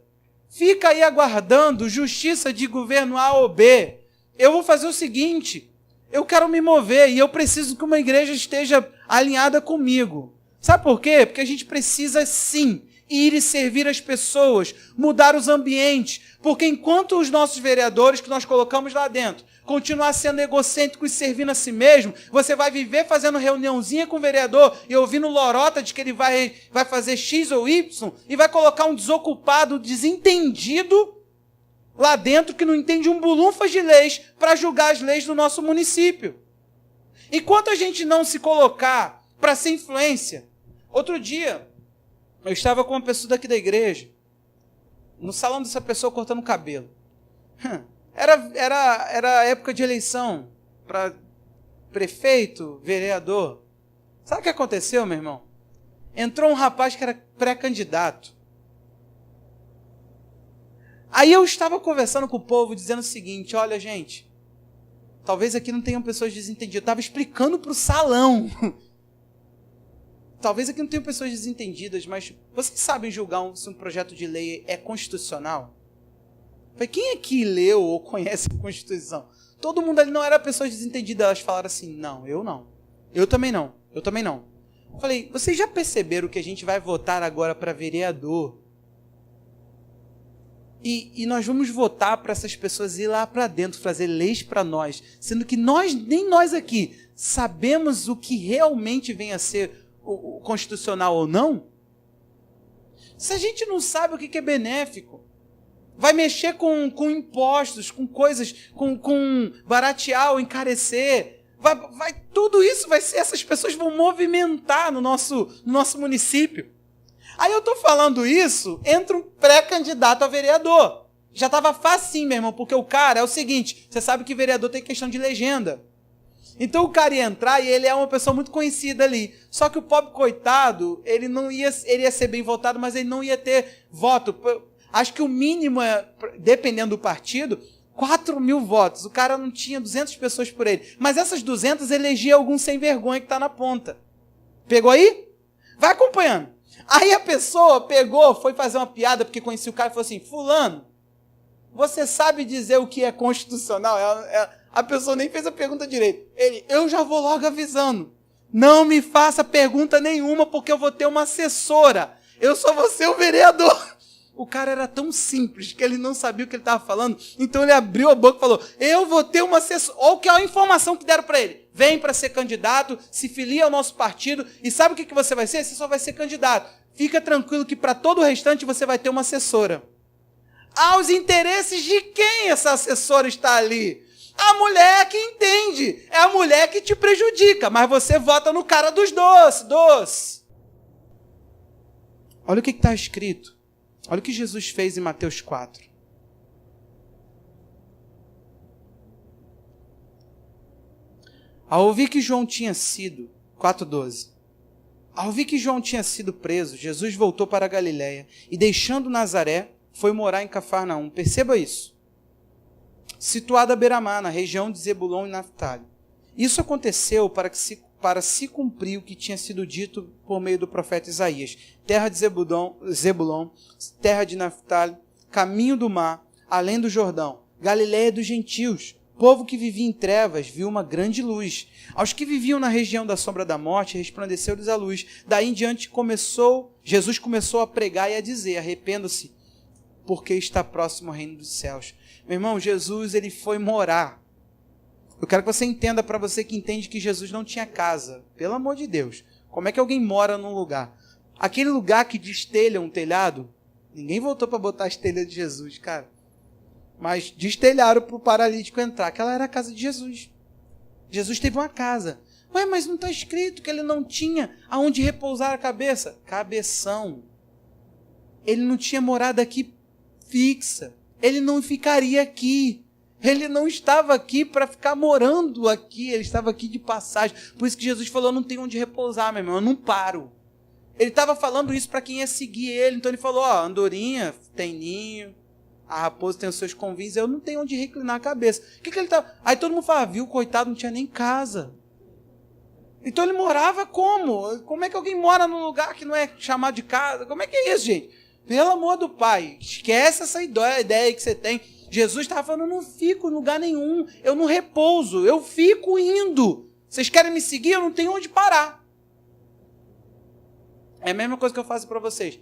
Fica aí aguardando justiça de governo A ou B. Eu vou fazer o seguinte. Eu quero me mover e eu preciso que uma igreja esteja alinhada comigo. Sabe por quê? Porque a gente precisa sim ir e servir as pessoas, mudar os ambientes. Porque enquanto os nossos vereadores que nós colocamos lá dentro continuar sendo egocêntrico e servindo a si mesmo, você vai viver fazendo reuniãozinha com o vereador e ouvindo lorota de que ele vai fazer X ou Y e vai colocar um desocupado, desentendido lá dentro que não entende um bulunfas de leis para julgar as leis do nosso município. Enquanto a gente não se colocar para ser influência, outro dia eu estava com uma pessoa daqui da igreja, no salão dessa pessoa cortando o cabelo. Era época de eleição para prefeito, vereador. Sabe o que aconteceu, meu irmão? Entrou um rapaz que era pré-candidato. Aí eu estava conversando com o povo, dizendo o seguinte, olha, gente, talvez aqui não tenham pessoas desentendidas. Eu estava explicando para o salão. Talvez aqui não tenham pessoas desentendidas, mas vocês sabem julgar se um projeto de lei é constitucional? Quem aqui leu ou conhece a Constituição? Todo mundo ali não era pessoas desentendidas. Elas falaram assim, não. Eu também não. Eu falei, vocês já perceberam que a gente vai votar agora para vereador? E nós vamos votar para essas pessoas ir lá para dentro, fazer leis para nós, sendo que nem nós aqui sabemos o que realmente vem a ser o constitucional ou não? Se a gente não sabe o que é benéfico, vai mexer com impostos, com coisas, com baratear ou encarecer Tudo isso vai ser, essas pessoas vão movimentar no nosso município. Aí eu estou falando isso, entra um pré-candidato a vereador. Já estava facinho, meu irmão, porque o cara é o seguinte, você sabe que vereador tem questão de legenda. Então o cara ia entrar e ele é uma pessoa muito conhecida ali. Só que o pobre coitado, ele ia ser bem votado, mas ele não ia ter voto. Acho que o mínimo, dependendo do partido, 4.000 votos. O cara não tinha 200 pessoas por ele. Mas essas 200 elegia algum sem vergonha que está na ponta. Pegou aí? Vai acompanhando. Aí a pessoa pegou, foi fazer uma piada, porque conhecia o cara e falou assim, fulano, você sabe dizer o que é constitucional? A pessoa nem fez a pergunta direito. Eu já vou logo avisando. Não me faça pergunta nenhuma, porque eu vou ter uma assessora. Eu só vou ser o vereador. O cara era tão simples que ele não sabia o que ele estava falando. Então ele abriu a boca e falou, eu vou ter uma assessora. Olha que é a informação que deram para ele. Vem para ser candidato, se filia ao nosso partido. E sabe o que você vai ser? Você só vai ser candidato. Fica tranquilo que para todo o restante você vai ter uma assessora. Aos interesses de quem essa assessora está ali? A mulher que entende. É a mulher que te prejudica. Mas você vota no cara dos doces. Olha o que está escrito. Olha o que Jesus fez em Mateus 4. Ao ouvir que João tinha sido, 4:12. Ao ouvir que João tinha sido preso, Jesus voltou para a Galiléia e, deixando Nazaré, foi morar em Cafarnaum. Perceba isso. Situado à beira-mar, na região de Zebulon e Naftali. Isso aconteceu para se cumprir o que tinha sido dito por meio do profeta Isaías. Terra de Zebulon, terra de Naftali, caminho do mar, além do Jordão, Galiléia dos gentios. Povo que vivia em trevas viu uma grande luz. Aos que viviam na região da sombra da morte, resplandeceu-lhes a luz. Daí em diante Jesus começou a pregar e a dizer, arrependa-se, porque está próximo ao reino dos céus. Meu irmão, Jesus, ele foi morar. Eu quero que você entenda, para você que entende que Jesus não tinha casa. Pelo amor de Deus. Como é que alguém mora num lugar? Aquele lugar que destelha um telhado, ninguém voltou para botar as telhas de Jesus, cara. Mas destelharam para o paralítico entrar. Aquela era a casa de Jesus. Jesus teve uma casa. Ué, mas não está escrito que ele não tinha aonde repousar a cabeça? Cabeção. Ele não tinha morada aqui fixa. Ele não ficaria aqui. Ele não estava aqui para ficar morando aqui. Ele estava aqui de passagem. Por isso que Jesus falou, eu não tenho onde repousar, meu irmão. Eu não paro. Ele estava falando isso para quem ia seguir ele. Então ele falou, andorinha tem ninho. A raposa tem os seus convinhos, eu não tenho onde reclinar a cabeça. O que ele tá? Aí todo mundo fala, viu, coitado, não tinha nem casa. Então ele morava como? Como é que alguém mora num lugar que não é chamado de casa? Como é que é isso, gente? Pelo amor do Pai, esquece essa ideia que você tem. Jesus estava falando, eu não fico em lugar nenhum, eu não repouso, eu fico indo. Vocês querem me seguir? Eu não tenho onde parar. É a mesma coisa que eu faço para vocês.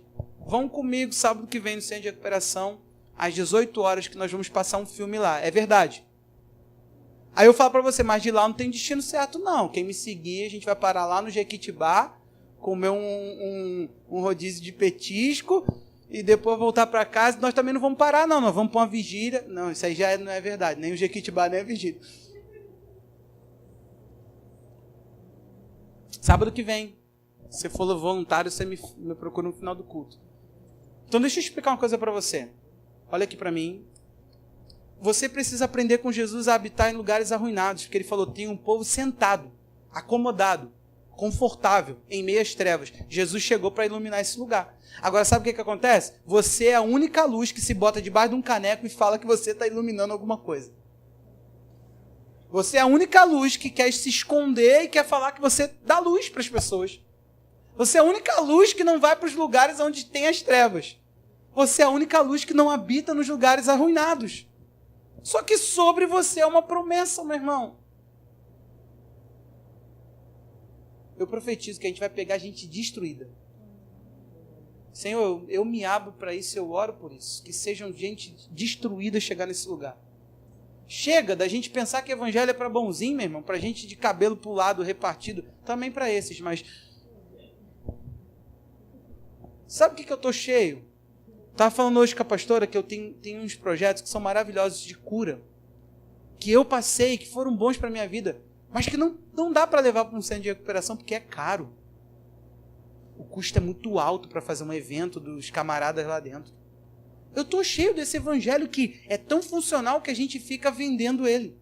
Vão comigo sábado que vem no centro de recuperação, às 18 horas, que nós vamos passar um filme lá. É verdade. Aí eu falo para você, mas de lá não tem destino certo, não. Quem me seguir, a gente vai parar lá no Jequitibá, comer um rodízio de petisco e depois voltar para casa. Nós também não vamos parar, não. Nós vamos para uma vigília. Não, isso aí já não é verdade. Nem o Jequitibá, nem a vigília. Sábado que vem, se for voluntário, você me procura no final do culto. Então deixa eu explicar uma coisa para você. Olha aqui para mim. Você precisa aprender com Jesus a habitar em lugares arruinados, porque ele falou, tem um povo sentado, acomodado, confortável, em meio às trevas. Jesus chegou para iluminar esse lugar. Agora, sabe o que acontece? Você é a única luz que se bota debaixo de um caneco e fala que você está iluminando alguma coisa. Você é a única luz que quer se esconder e quer falar que você dá luz para as pessoas. Você é a única luz que não vai para os lugares onde tem as trevas. Você é a única luz que não habita nos lugares arruinados. Só que sobre você é uma promessa, meu irmão. Eu profetizo que a gente vai pegar gente destruída. Senhor, eu me abro para isso, eu oro por isso. Que sejam gente destruída chegar nesse lugar. Chega da gente pensar que evangelho é para bonzinho, meu irmão. Para gente de cabelo para o lado repartido. Também para esses, mas... Sabe o que eu estou cheio? Estava falando hoje com a pastora que eu tenho uns projetos que são maravilhosos de cura, que eu passei, que foram bons para a minha vida. mas que não dá para levar para um centro de recuperação porque é caro. O custo é muito alto para fazer um evento dos camaradas lá dentro. Eu estou cheio desse evangelho que é tão funcional que a gente fica vendendo ele.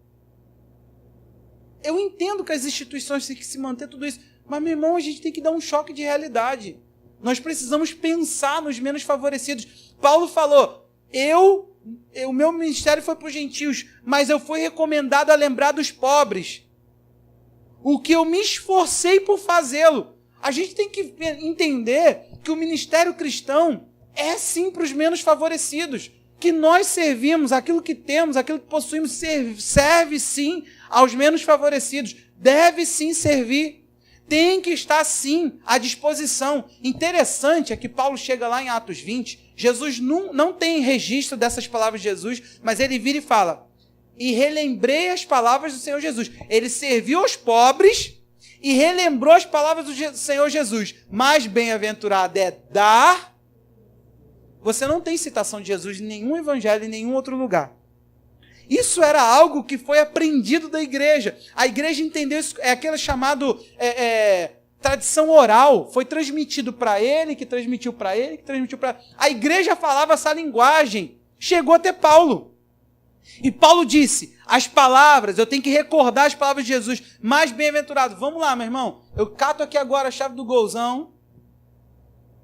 Eu entendo que as instituições têm que se manter tudo isso, mas, meu irmão, a gente tem que dar um choque de realidade. Nós precisamos pensar nos menos favorecidos. Paulo falou, o meu ministério foi para os gentios, mas eu fui recomendado a lembrar dos pobres. O que eu me esforcei por fazê-lo. A gente tem que entender que o ministério cristão é sim para os menos favorecidos. Que nós servimos, aquilo que temos, aquilo que possuímos, serve sim aos menos favorecidos. Deve sim servir. Tem que estar sim à disposição. Interessante é que Paulo chega lá em Atos 20, Jesus não tem registro dessas palavras de Jesus, mas ele vira e fala, e relembrei as palavras do Senhor Jesus. Ele serviu aos pobres e relembrou as palavras do Senhor Jesus. Mais bem-aventurado é dar. Você não tem citação de Jesus em nenhum evangelho, em nenhum outro lugar. Isso era algo que foi aprendido da igreja. A igreja entendeu isso, é aquele chamado tradição oral. Foi transmitido para ele, que transmitiu para ele, que transmitiu para... A igreja falava essa linguagem. Chegou até Paulo. E Paulo disse, as palavras, eu tenho que recordar as palavras de Jesus. Mais bem-aventurado. Vamos lá, meu irmão. Eu cato aqui agora a chave do golzão.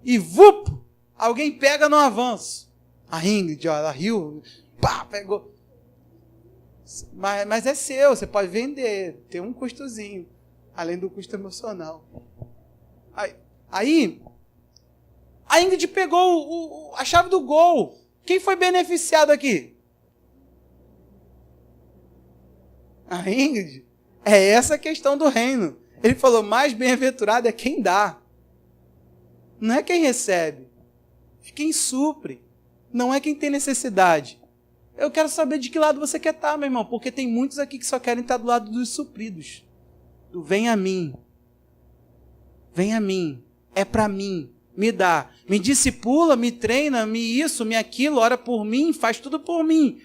E alguém pega no avanço. A Ingrid, ela riu. Pá, pegou. Mas é seu, você pode vender. Tem um custozinho. Além do custo emocional. Aí a Ingrid pegou a chave do gol. Quem foi beneficiado aqui? A Ingrid. É essa a questão do reino. Ele falou, mais bem-aventurado é quem dá. Não é quem recebe. É quem supre. Não é quem tem necessidade. Eu quero saber de que lado você quer estar, meu irmão. Porque tem muitos aqui que só querem estar do lado dos supridos. Do vem a mim. Vem a mim. É para mim. Me dá. Me discipula, me treina, me isso, me aquilo. Ora por mim, faz tudo por mim.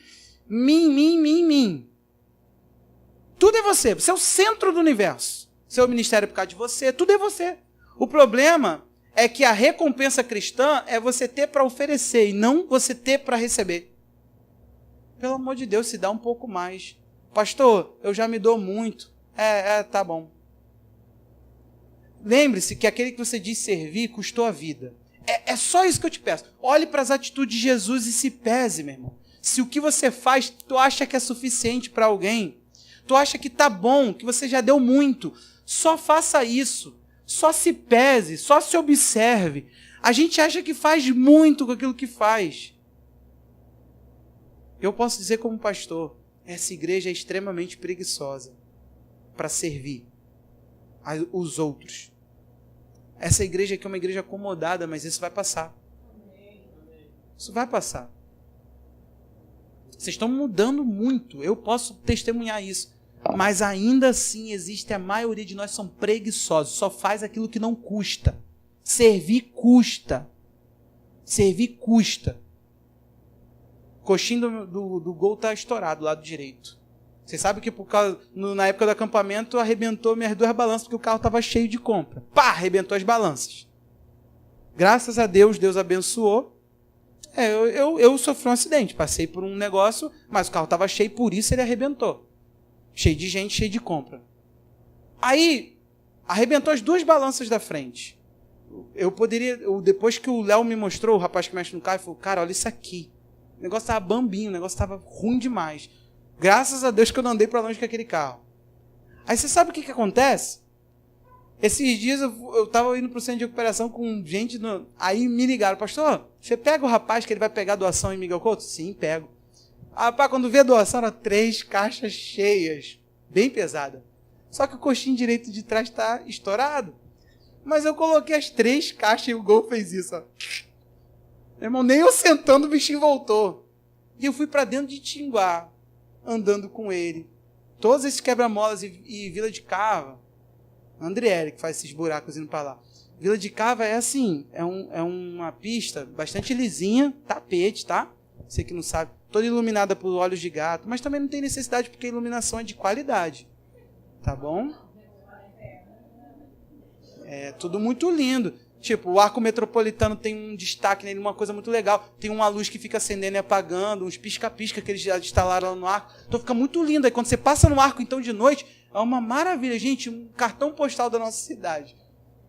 Mim. Tudo é você. Você é o centro do universo. Seu ministério é por causa de você. Tudo é você. O problema é que a recompensa cristã é você ter para oferecer e não você ter para receber. Pelo amor de Deus, se dá um pouco mais. Pastor, eu já me dou muito. Tá bom. Lembre-se que aquele que você diz servir custou a vida. É só isso que eu te peço. Olhe para as atitudes de Jesus e se pese, meu irmão. Se o que você faz, tu acha que é suficiente para alguém, tu acha que tá bom, que você já deu muito, só faça isso. Só se pese, só se observe. A gente acha que faz muito com aquilo que faz. Eu posso dizer como pastor, essa igreja é extremamente preguiçosa para servir os outros. Essa igreja aqui é uma igreja acomodada, mas isso vai passar. Isso vai passar. Vocês estão mudando muito, eu posso testemunhar isso. Mas ainda assim existe a maioria de nós são preguiçosos, só faz aquilo que não custa. Servir custa. Servir custa. O coxinho do gol está estourado do lado direito. Você sabe que na época do acampamento arrebentou minhas 2 balanças porque o carro estava cheio de compra. Pá, arrebentou as balanças. Graças a Deus, Deus abençoou. Eu sofri um acidente, passei por um negócio, mas o carro estava cheio, por isso ele arrebentou. Cheio de gente, cheio de compra. Aí, arrebentou as 2 balanças da frente. Depois que o Léo me mostrou, o rapaz que mexe no carro, ele falou, cara, olha isso aqui. O negócio estava bambinho, o negócio estava ruim demais. Graças a Deus que eu não andei para longe com aquele carro. Aí você sabe o que acontece? Esses dias eu estava indo para o centro de recuperação com gente, aí me ligaram, pastor, você pega o rapaz que ele vai pegar a doação em Miguel Couto? Sim, pego. Rapaz, quando vê a doação, eram 3 caixas cheias, bem pesada. Só que o coxinho direito de trás está estourado. Mas eu coloquei as 3 caixas e o Gol fez isso. Ó. Meu irmão, nem eu sentando o bichinho voltou. E eu fui para dentro de Tinguá, andando com ele. Todos esses quebra-molas e Vila de Cava. Andriele, que faz esses buracos indo para lá. Vila de Cava é assim, é uma pista bastante lisinha, tapete, tá? Você que não sabe. Toda iluminada por olhos de gato, mas também não tem necessidade porque a iluminação é de qualidade. Tá bom? É tudo muito lindo. Tipo, o arco metropolitano tem um destaque nele, uma coisa muito legal. Tem uma luz que fica acendendo e apagando, uns pisca-pisca que eles já instalaram lá no arco. Então fica muito lindo. Aí quando você passa no arco, então, de noite, é uma maravilha. Gente, um cartão postal da nossa cidade.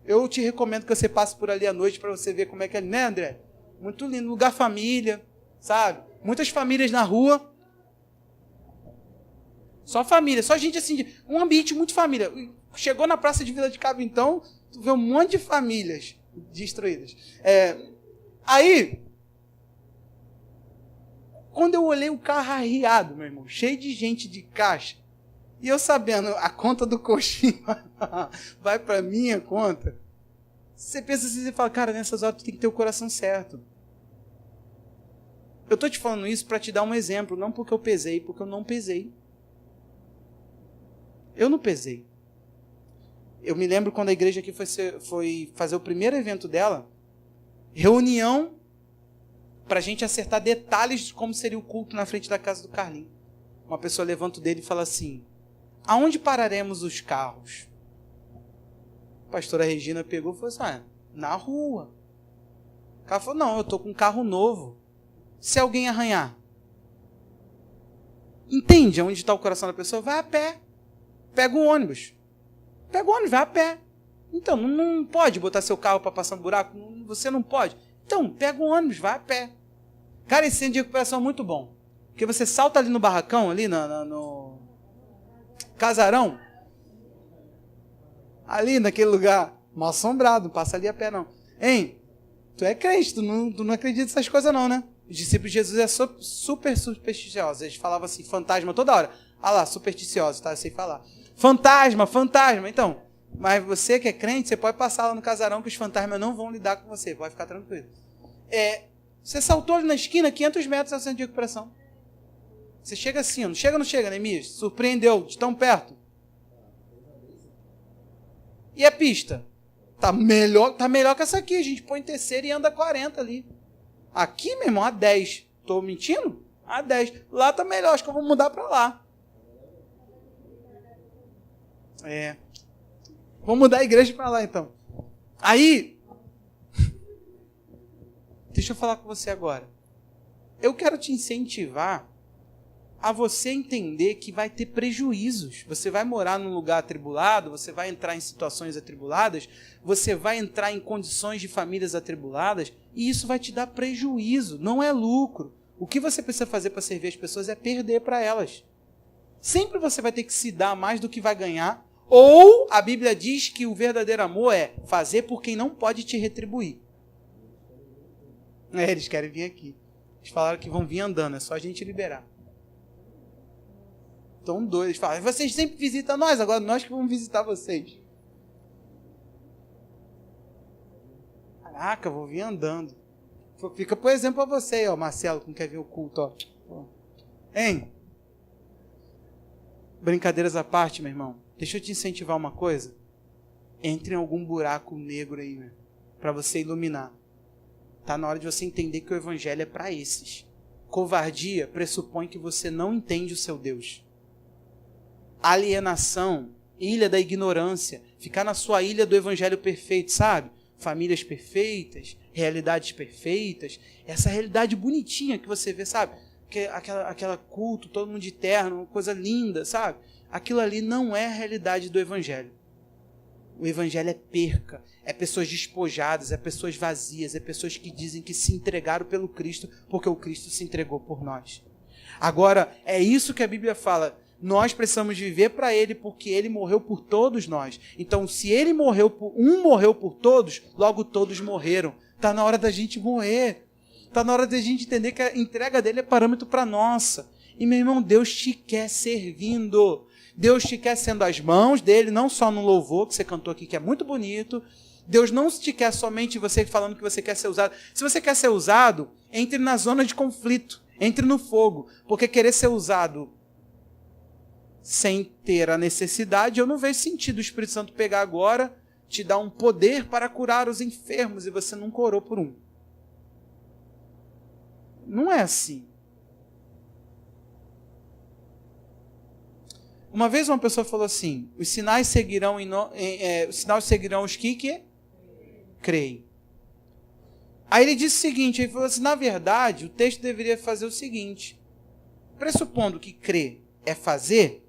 Eu te recomendo que você passe por ali à noite para você ver como é que é, né, André? Muito lindo. Lugar família, sabe? Muitas famílias na rua. Só família, só gente assim, um ambiente muito família. Chegou na praça de Vila de Cabo, então, tu vê um monte de famílias destruídas. Aí, quando eu olhei o carro arriado, meu irmão, cheio de gente de caixa, e eu sabendo a conta do coxinho vai para minha conta, você pensa assim, você fala, cara, nessas horas tu tem que ter o coração certo. Eu tô te falando isso para te dar um exemplo, não porque eu pesei, porque eu não pesei. Eu não pesei. Eu me lembro quando a igreja aqui foi fazer o primeiro evento dela, reunião para a gente acertar detalhes de como seria o culto na frente da casa do Carlinhos. Uma pessoa levanta o dedo e fala assim, aonde pararemos os carros? A pastora Regina pegou e falou assim, na rua. O cara falou, não, eu estou com um carro novo. Se alguém arranhar. Entende onde está o coração da pessoa? Vai a pé. Pega o ônibus. Pega o ônibus, vai a pé. Então, não pode botar seu carro para passar no buraco? Você não pode. Então, pega o ônibus, vai a pé. Cara, esse centro de recuperação é muito bom. Porque você salta ali no barracão, ali no casarão. Ali naquele lugar, mal assombrado, não passa ali a pé não. Hein? Tu é crente, tu não acredita nessas coisas não, né? Os discípulos de Jesus é super supersticiosos. Eles falavam assim, fantasma toda hora. Ah lá, supersticiosos, tá? Eu sei falar. Fantasma, fantasma. Então, mas você que é crente, você pode passar lá no casarão que os fantasmas não vão lidar com você. Pode ficar tranquilo. Você saltou ali na esquina, 500 metros ao centro de recuperação. Você chega assim, não chega ou não chega, Neemias? Surpreendeu, de tão perto. E a pista? Tá melhor que essa aqui. A gente põe terceira e anda 40 ali. Aqui, meu irmão, a 10. Tô mentindo? A 10. Lá tá melhor, acho que eu vou mudar para lá. Vou mudar a igreja para lá, então. Aí, deixa eu falar com você agora. Eu quero te incentivar a você entender que vai ter prejuízos. Você vai morar num lugar atribulado, você vai entrar em situações atribuladas, você vai entrar em condições de famílias atribuladas, e isso vai te dar prejuízo, não é lucro. O que você precisa fazer para servir as pessoas é perder para elas. Sempre você vai ter que se dar mais do que vai ganhar, ou a Bíblia diz que o verdadeiro amor é fazer por quem não pode te retribuir. Eles querem vir aqui. Eles falaram que vão vir andando, é só a gente liberar. Tão doidos. Eles falam, vocês sempre visitam nós, agora nós que vamos visitar vocês. Caraca, vou vir andando. Fica por exemplo para você, ó, Marcelo, que não quer ver o culto, ó. Hein? Brincadeiras à parte, meu irmão. Deixa eu te incentivar uma coisa. Entre em algum buraco negro aí, para você iluminar. Tá na hora de você entender que o evangelho é para esses. Covardia pressupõe que você não entende o seu Deus. Alienação, ilha da ignorância, ficar na sua ilha do evangelho perfeito, sabe? Famílias perfeitas, realidades perfeitas, essa realidade bonitinha que você vê, sabe? Aquela culto, todo mundo de terno, uma coisa linda, sabe? Aquilo ali não é a realidade do evangelho. O evangelho é perca, é pessoas despojadas, é pessoas vazias, é pessoas que dizem que se entregaram pelo Cristo, porque o Cristo se entregou por nós. Agora, é isso que a Bíblia fala, nós precisamos viver para Ele, porque Ele morreu por todos nós. Então, se Ele morreu por todos, logo todos morreram. Está na hora da gente morrer. Está na hora da gente entender que a entrega dele é parâmetro para a nossa. E, meu irmão, Deus te quer servindo. Deus te quer sendo as mãos dele, não só no louvor que você cantou aqui, que é muito bonito. Deus não te quer somente você falando que você quer ser usado. Se você quer ser usado, entre na zona de conflito, entre no fogo. Porque querer ser usado sem ter a necessidade, eu não vejo sentido o Espírito Santo pegar agora, te dar um poder para curar os enfermos e você nunca orou por um. Não é assim. Uma vez uma pessoa falou assim, os sinais seguirão, os sinais seguirão os que creem. Aí ele disse o seguinte, ele falou assim, na verdade, o texto deveria fazer o seguinte, pressupondo que crer é fazer,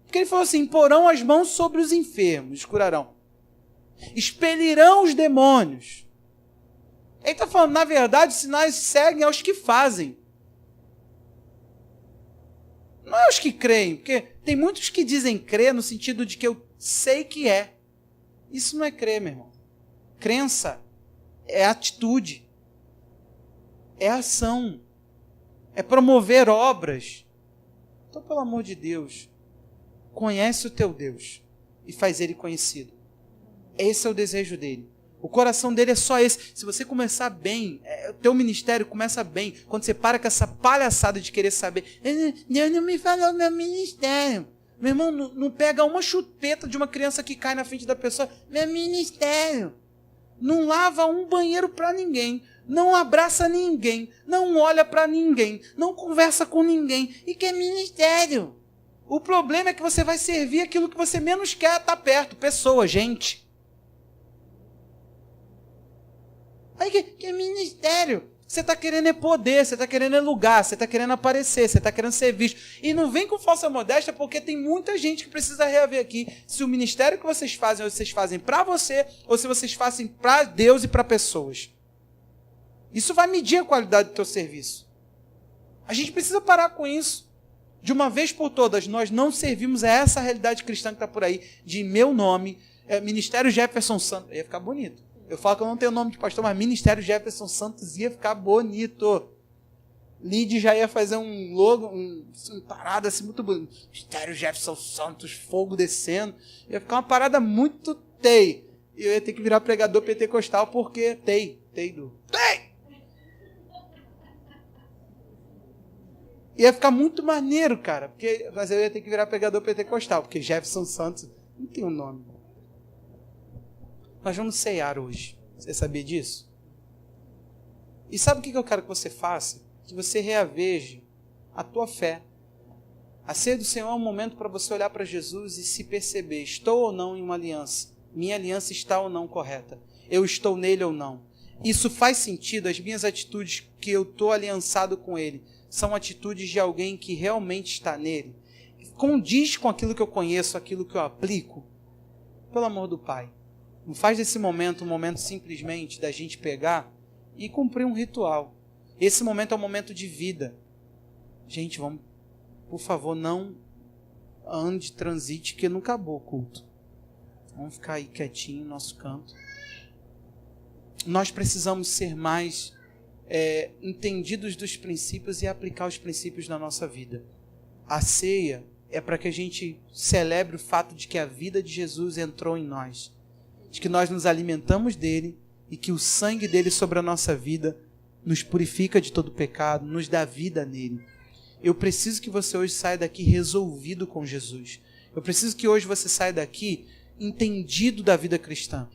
porque ele falou assim, porão as mãos sobre os enfermos, curarão. Expelirão os demônios. Ele está falando, na verdade, os sinais seguem aos que fazem. Não é os que creem, porque tem muitos que dizem crer no sentido de que eu sei que é. Isso não é crer, meu irmão. Crença é atitude, é ação, é promover obras. Então, pelo amor de Deus, conhece o teu Deus e faz ele conhecido. Esse é o desejo dele. O coração dele é só esse. Se você começar bem, o teu ministério começa bem, quando você para com essa palhaçada de querer saber, Deus não me falou meu ministério. Meu irmão, não pega uma chupeta de uma criança que cai na frente da pessoa, meu ministério. Não lava um banheiro para ninguém, não abraça ninguém, não olha para ninguém, não conversa com ninguém. E que é ministério? O problema é que você vai servir aquilo que você menos quer estar perto, pessoa, gente. Aí que é ministério. Você está querendo é poder, você está querendo é lugar, você está querendo aparecer, você está querendo ser visto. E não vem com falsa modéstia, porque tem muita gente que precisa reaver aqui se o ministério que vocês fazem para você, ou se vocês fazem para Deus e para pessoas. Isso vai medir a qualidade do teu serviço. A gente precisa parar com isso. De uma vez por todas, nós não servimos a essa realidade cristã que está por aí, de meu nome, Ministério Jefferson Santos. Ia ficar bonito. Eu falo que eu não tenho nome de pastor, mas Ministério Jefferson Santos ia ficar bonito. Lid já ia fazer um logo, uma parada assim muito bonita. Ministério Jefferson Santos, fogo descendo. Ia ficar uma parada muito tei. E eu ia ter que virar pregador pentecostal porque tei. Ia ficar muito maneiro, cara. Mas eu ia ter que virar pregador pentecostal, porque Jefferson Santos não tem um nome. Nós vamos ceiar hoje. Você sabia disso? E sabe o que eu quero que você faça? Que você reaveje a tua fé. A ceia do Senhor é um momento para você olhar para Jesus e se perceber. Estou ou não em uma aliança? Minha aliança está ou não correta? Eu estou nele ou não? Isso faz sentido? As minhas atitudes que eu estou aliançado com ele são atitudes de alguém que realmente está nele? Condiz com aquilo que eu conheço, aquilo que eu aplico? Pelo amor do Pai. Não faz desse momento um momento simplesmente da gente pegar e cumprir um ritual. Esse momento é um momento de vida. Gente, vamos, por favor, não ande, transite, que não acabou o culto. Vamos ficar aí quietinho no nosso canto. Nós precisamos ser mais entendidos dos princípios e aplicar os princípios na nossa vida. A ceia é para que a gente celebre o fato de que a vida de Jesus entrou em nós. De que nós nos alimentamos dele e que o sangue dele sobre a nossa vida nos purifica de todo pecado, nos dá vida nele. Eu preciso que você hoje saia daqui resolvido com Jesus. Eu preciso que hoje você saia daqui entendido da vida cristã.